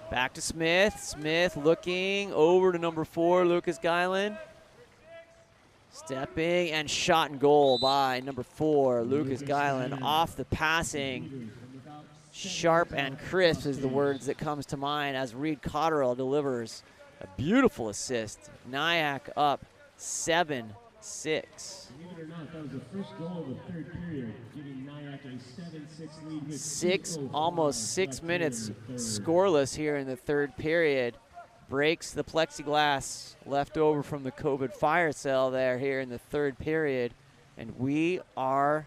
[SPEAKER 1] Back to Smith. Smith looking over to number 4, Lucas Guyland. Stepping and shot and goal by number 4, Lucas Guyland, off the passing. Sharp and crisp is the words that comes to mind as Reed Cotterill delivers a beautiful assist. NYAC up 7-6.
[SPEAKER 2] Believe it or not, that was the first goal of the third period, giving NYAC a 7-6 lead.
[SPEAKER 1] Almost 6 minutes scoreless here in the third period. Breaks the plexiglass left over from the COVID fire cell there here in the third period. And we are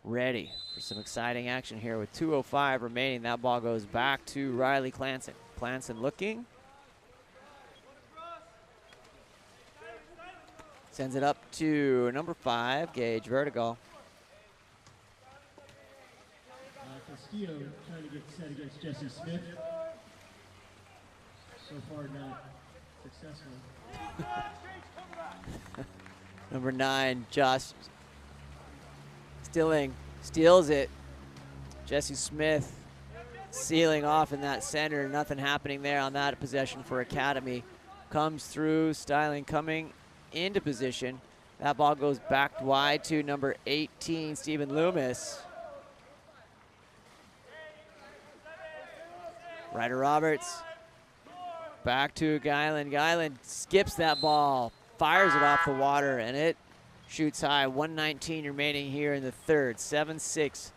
[SPEAKER 1] ready for some exciting action here with 2:05 remaining. That ball goes back to Riley Clanson. Clanson looking. Sends it up to number 5, Gage Vertigal.
[SPEAKER 2] Castillo trying to get set against Jesse Smith. So far not successful.
[SPEAKER 1] Number 9, Josh Stilling steals it. Jesse Smith sealing off in that center. Nothing happening there on that possession for Academy. Comes through, Styling coming into position. That ball goes back wide to number 18, Stephen Loomis. Ryder Roberts. Back to Guyland. Guyland skips that ball, fires it off the water, and it shoots high. 1:19 remaining here in the third. 7-6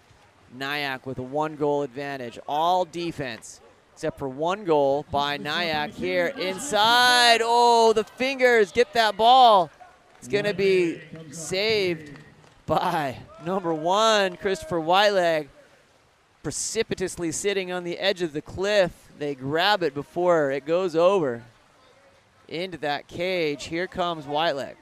[SPEAKER 1] NYAC with a 1-goal advantage. All defense except for 1 goal by NYAC here inside. Oh, the fingers get that ball. It's going to be saved by number 1, Christopher Whiteleg. Precipitously sitting on the edge of the cliff. They grab it before it goes over into that cage. Here comes Whiteleg.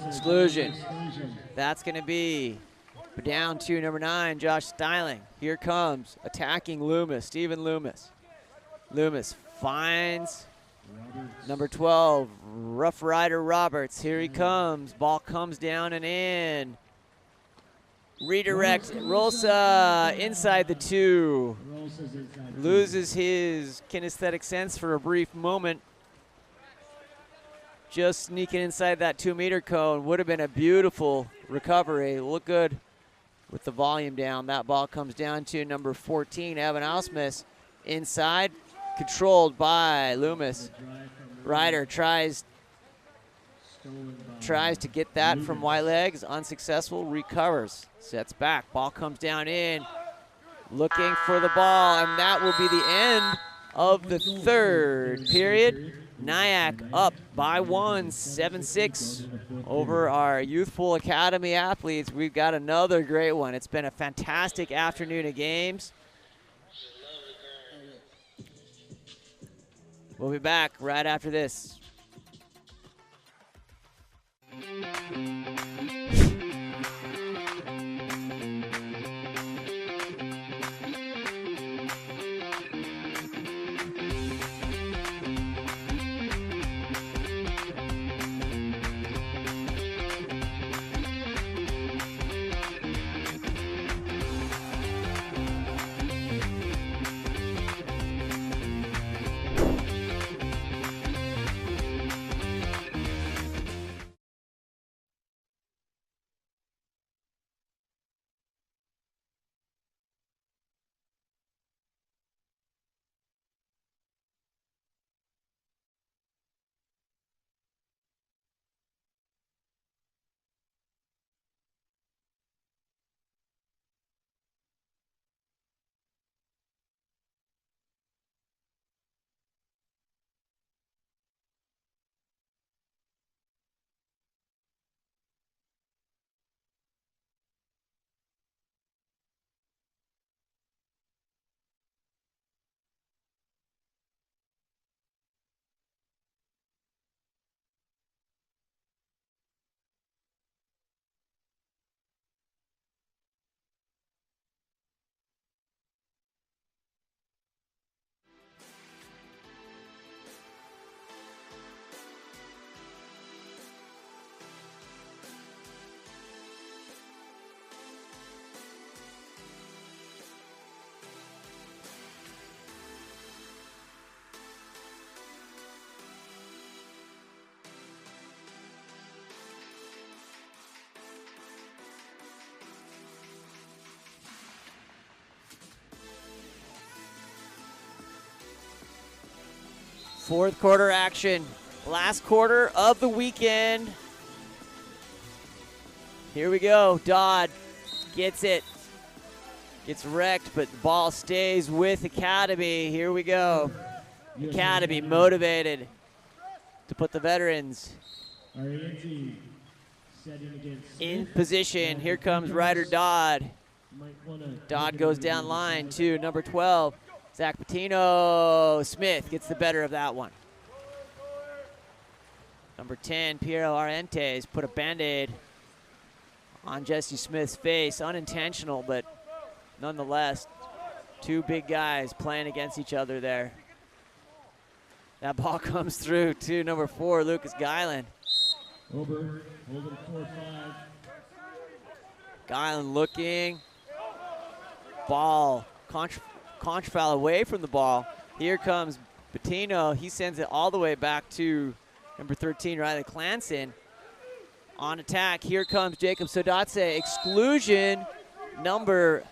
[SPEAKER 1] Exclusion. That's going to be down to number 9, Josh Styling. Here comes attacking Loomis, Stephen Loomis. Loomis finds number 12, Rough Rider Roberts. Here he comes. Ball comes down and in. Redirect. Rosa inside the 2. Loses his kinesthetic sense for a brief moment. Just sneaking inside that 2-meter cone. Would have been a beautiful recovery. Look good with the volume down. That ball comes down to number 14, Evan Ausmus. Inside, controlled by Loomis. Ryder tries to get that from Whitelegs. Unsuccessful, recovers. Sets back, ball comes down in. Looking for the ball, and that will be the end of the 3rd period. NYAC up by 1, 7-6 over our Youthful Academy athletes. We've got another great one. It's been a fantastic afternoon of games. We'll be back right after this. Fourth quarter action. Last quarter of the weekend. Here we go. Dodd gets it. Gets wrecked, but the ball stays with Academy. Here we go. Academy motivated to put the veterans in position. Here comes Ryder Dodd. Dodd goes down line to number 12. Zach Patino. Smith gets the better of that one. Number 10, Piero Arentes, put a Band-Aid on Jesse Smith's face. Unintentional, but nonetheless, two big guys playing against each other there. That ball comes through to number 4, Lucas Guyland.
[SPEAKER 2] Over, holding 4-5.
[SPEAKER 1] Guyland looking. Ball, contra foul away from the ball. Here comes Patino. He sends it all the way back to number 13, Riley Clanson. On attack, here comes Jacob Sodatse. Exclusion, number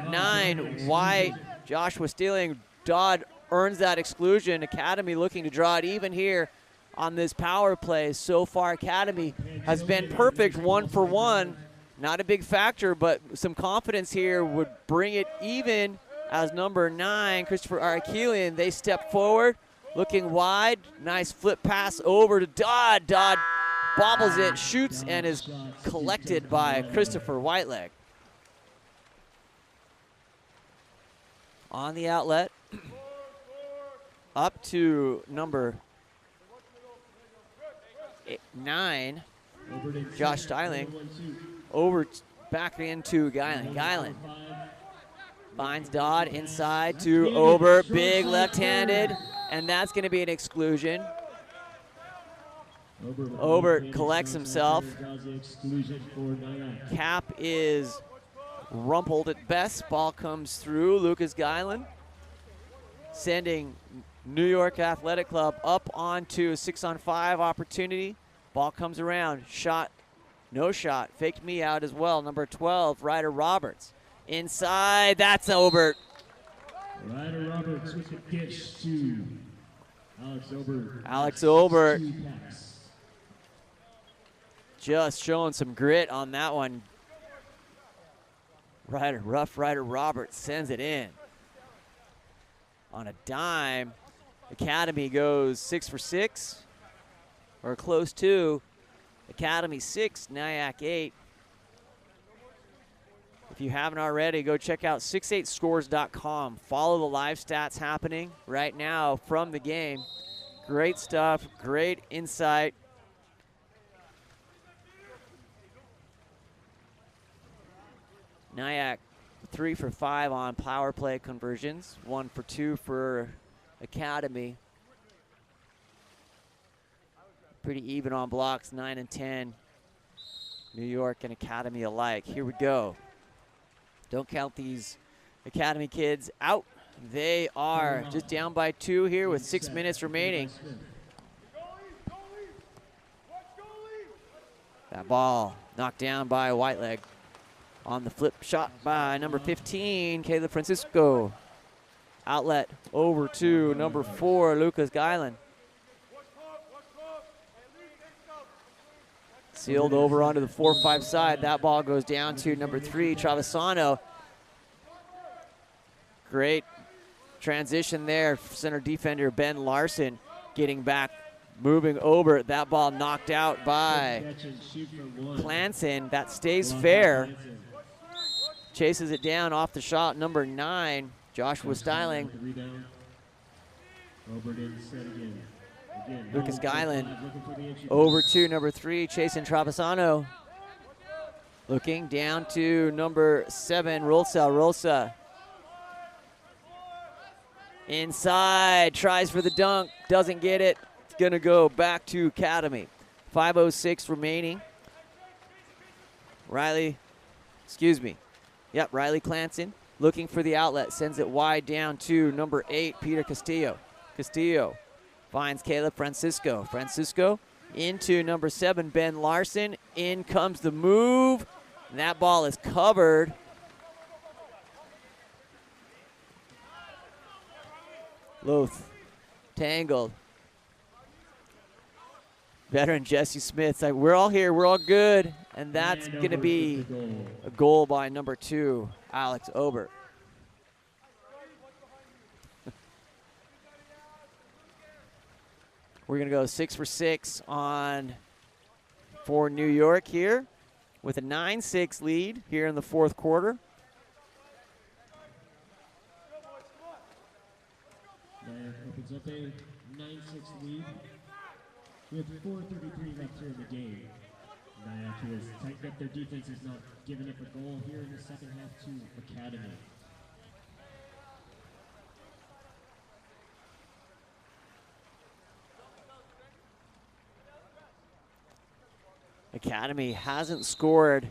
[SPEAKER 1] 9, White. Joshua Stealing. Dodd earns that exclusion. Academy looking to draw it even here on this power play. So far, Academy has been perfect 1 for 1. Not a big factor, but some confidence here would bring it even as number 9, Christopher Arakelian. They step forward, looking wide. Nice flip pass over to Dodd. Dodd bobbles it, shoots, and is collected by Christopher Whiteleg. On the outlet, up to number 9, Josh Styling, over back into Geilen. Geilen finds Dodd inside to Ober, big left-handed, and that's going to be an exclusion. Ober collects himself. Cap is rumpled at best. Ball comes through. Lucas Geilen sending New York Athletic Club up onto a 6-on-5 opportunity. Ball comes around. Shot, no shot. Faked me out as well. Number 12, Ryder Roberts. Inside, that's Obert.
[SPEAKER 2] Ryder Roberts with the dish to Alex Obert.
[SPEAKER 1] Alex Obert just showing some grit on that one. Rough Ryder Roberts sends it in. On a dime, Academy goes 6 for 6, or close to. Academy 6, NYAC 8. If you haven't already, go check out 68scores.com. Follow the live stats happening right now from the game. Great stuff, great insight. NYAC 3 for 5 on power play conversions, 1 for 2 for Academy. Pretty even on blocks, 9 and 10. New York and Academy alike. Here we go. Don't count these Academy kids out. They are just down by 2 here with 6 minutes remaining. That ball knocked down by Whiteleg. On the flip shot by number 15, Caleb Francisco. Outlet over to number 4, Lucas Geilen. Sealed over onto the 4-5 side. That ball goes down to number 3, Travisano. Great transition there. Center defender Ben Larson getting back, moving over. That ball knocked out by Clanson. That stays fair. Chases it down off the shot, number 9, Joshua Styling. Lucas Geilen over to number 3, Chasen Travisano. Looking down to number 7, Rolsa. Inside, tries for the dunk, doesn't get it. It's gonna go back to Academy. 5:06 remaining. Riley Clanson looking for the outlet, sends it wide down to number 8, Peter Castillo. Castillo finds Caleb Francisco. Francisco into number 7, Ben Larson. In comes the move. And that ball is covered. Loth tangled. Veteran Jesse Smith's like, we're all here, we're all good. And that's going to be a goal by number 2, Alex Obert. We're going to go 6 for 6 for New York here with a 9-6 lead here in the 4th quarter.
[SPEAKER 2] Opens up a 9-6 lead with 4:33 left here in the game. NYAC has tightened up their defense, has not given up a goal here in the second half to Academy.
[SPEAKER 1] Academy hasn't scored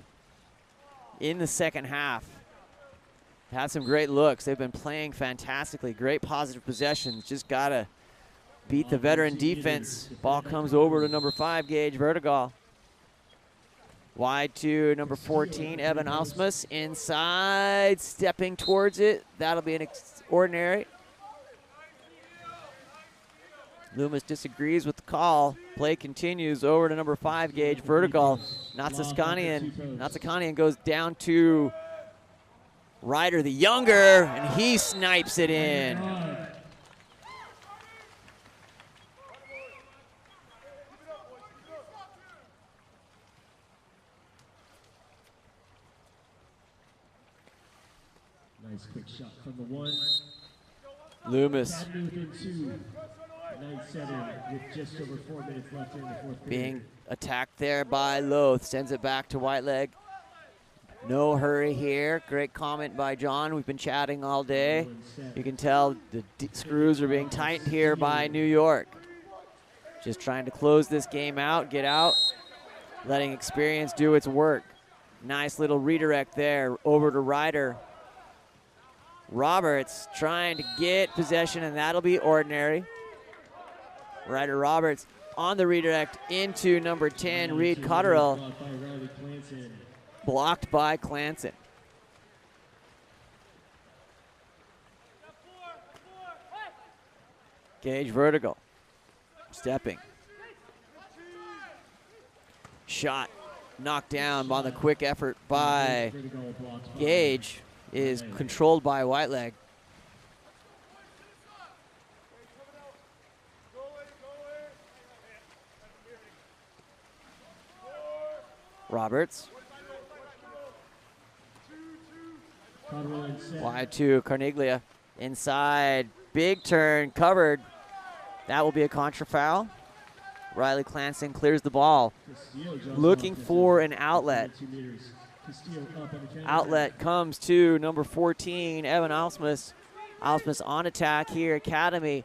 [SPEAKER 1] in the second half. Had some great looks. They've been playing fantastically. Great positive possessions. Just got to beat the veteran defense. Ball comes over to number 5, Gage Vertigal. Wide to number 14, Evan Ausmus. Inside, stepping towards it. That'll be an extraordinary. Loomis disagrees with the call. Play continues over to number 5, Gage Vertigal. Natsikanian goes down to Ryder the younger, and he snipes it in.
[SPEAKER 2] Nice quick shot from the 1.
[SPEAKER 1] Loomis
[SPEAKER 2] 9-7 with just over 4 minutes left here in the fourth period.
[SPEAKER 1] Being attacked there by Loth, sends it back to Whiteleg. No hurry here. Great comment by John. We've been chatting all day. You can tell the screws are being tightened here by New York. Just trying to close this game out, get out, letting experience do its work. Nice little redirect there over to Ryder. Roberts trying to get possession, and that'll be ordinary. Ryder Roberts on the redirect into number 10, Reed Cotterill. Blocked by Clanson. Gage vertical. Stepping. Shot knocked down on the quick effort by Gage. Is controlled by Whiteleg. Roberts. Wide to Carniglia. Inside, big turn, covered. That will be a contra foul. Riley Clanson clears the ball. Looking for an outlet. Outlet comes to number 14, Evan Alsmus. Alsmus on attack here, Academy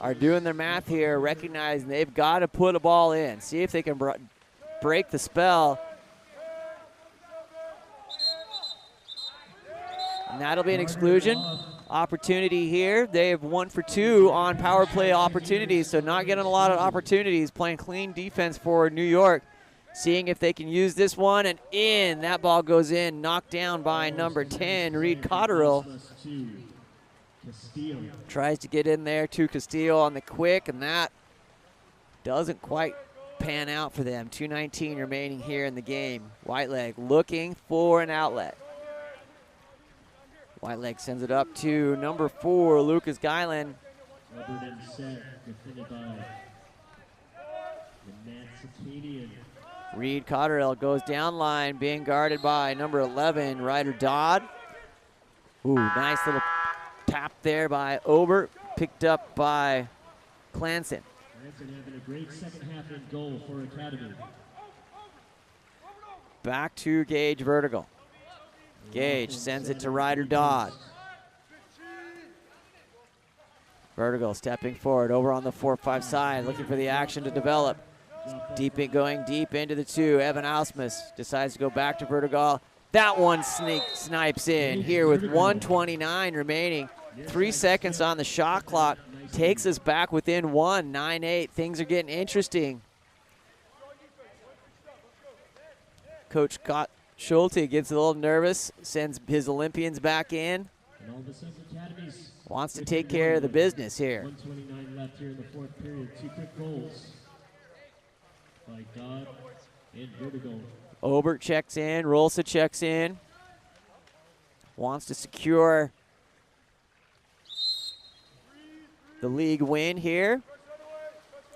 [SPEAKER 1] are doing their math here, recognizing they've got to put a ball in. See if they can break the spell. And that'll be an exclusion. Opportunity here. They have 1 for 2 on power play opportunities, so not getting a lot of opportunities, playing clean defense for New York. Seeing if they can use this one, and in. That ball goes in, knocked down by number 10, Reed Cotterill. Tries to get in there to Castillo on the quick, and that doesn't quite pan out for them. 2:19 remaining here in the game. Whiteleg looking for an outlet. Whiteleg sends it up to number 4, Lucas Guyland. Reed Cotterill goes down line, being guarded by number 11, Ryder Dodd. Ooh, nice little tap there by Ober, picked up by Clanson.
[SPEAKER 2] Clanson having a great second half in goal for Academy.
[SPEAKER 1] Back to Gage vertical. Gage sends it to Ryder Dodd. Vertical stepping forward over on the 4-5 side, looking for the action to develop. Going deep into the 2. Evan Alsmus decides to go back to vertical. That one snipes in here with 1:29 remaining. 3 seconds on the shot clock. Takes us back within 1, 9-8. Things are getting interesting. Coach Schulte gets a little nervous, sends his Olympians back in. Wants to take care of the business here.
[SPEAKER 2] 1:29 left here in the fourth period. 2 quick goals by Dodd and Vertigo.
[SPEAKER 1] Obert checks in, Rolsa checks in. Wants to secure the league win here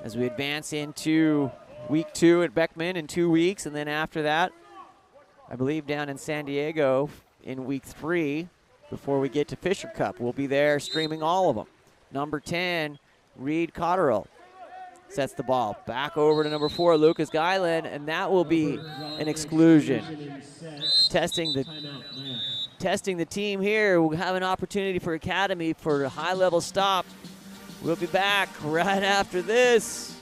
[SPEAKER 1] as we advance into week 2 at Beckman in 2 weeks, and then after that, I believe down in San Diego in week 3 before we get to Fisher Cup. We'll be there streaming all of them. Number 10, Reed Cotterill sets the ball back over to number 4, Lucas Guyland, and that will be an exclusion. Testing the team here. We'll have an opportunity for Academy for a high-level stop. We'll be back right after this.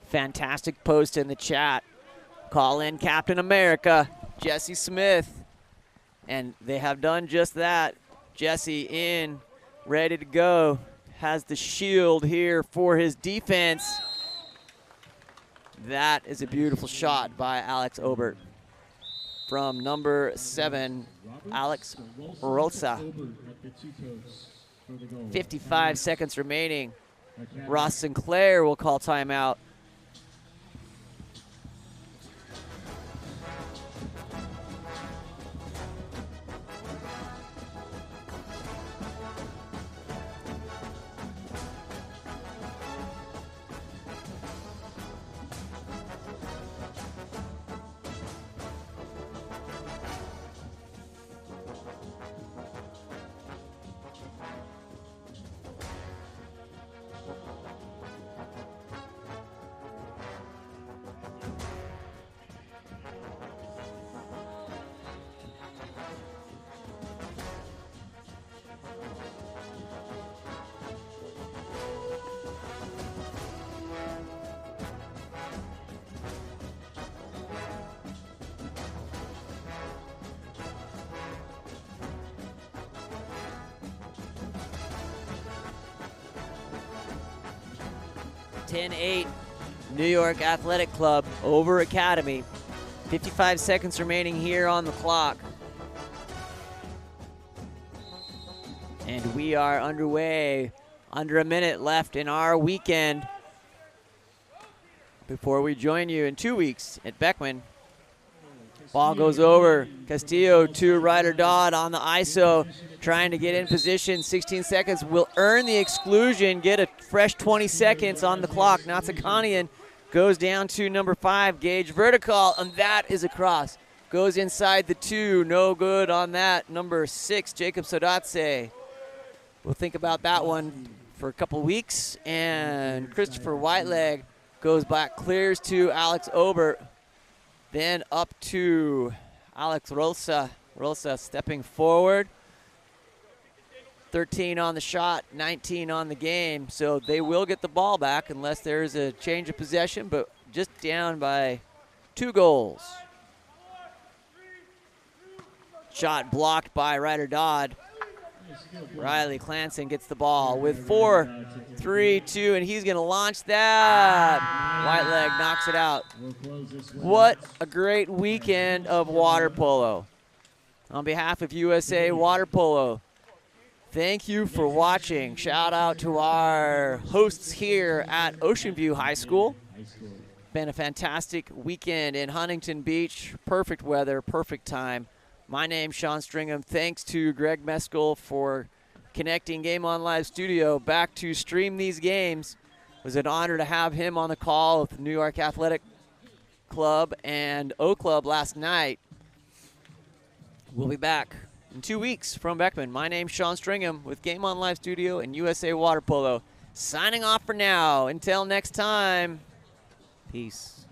[SPEAKER 1] Fantastic post in the chat. Call in Captain America. Jesse Smith. And they have done just that. Jesse in, ready to go. Has the shield here for his defense. That is a beautiful shot by Alex Obert. From number 7, Alex Rosa. 55 seconds remaining. Ross Sinclair will call timeout. New York Athletic Club over Academy. 55 seconds remaining here on the clock. And we are underway. Under a minute left in our weekend before we join you in 2 weeks at Beckman. Ball goes over. Castillo to Ryder Dodd on the ISO, trying to get in position. 16 seconds will earn the exclusion, get a fresh 20 seconds on the clock. Natsakanian goes down to number 5, Gage Vertical, and that is a cross. Goes inside the 2, no good on that. Number 6, Jacob Sodatse. We'll think about that one for a couple weeks. And Christopher Whiteleg goes back, clears to Alex Obert. Then up to Alex Rosa. Rosa stepping forward. 13 on the shot, 19 on the game. So they will get the ball back unless there's a change of possession, but just down by 2 goals. Shot blocked by Ryder Dodd. Riley Clanson gets the ball with 4-3-2, and he's going to launch that. Whiteleg knocks it out. What a great weekend of water polo. On behalf of USA Water Polo, thank you for watching. Shout out to our hosts here at Oceanview High School. Been a fantastic weekend in Huntington Beach. Perfect weather, perfect time. My name's Sean Stringham. Thanks to Greg Meskel for connecting Game On Live Studio back to stream these games. It was an honor to have him on the call with the New York Athletic Club and O Club last night. We'll be back in 2 weeks from Beckman. My name's Sean Stringham with Game On Live Studio and USA Water Polo. Signing off for now. Until next time, peace.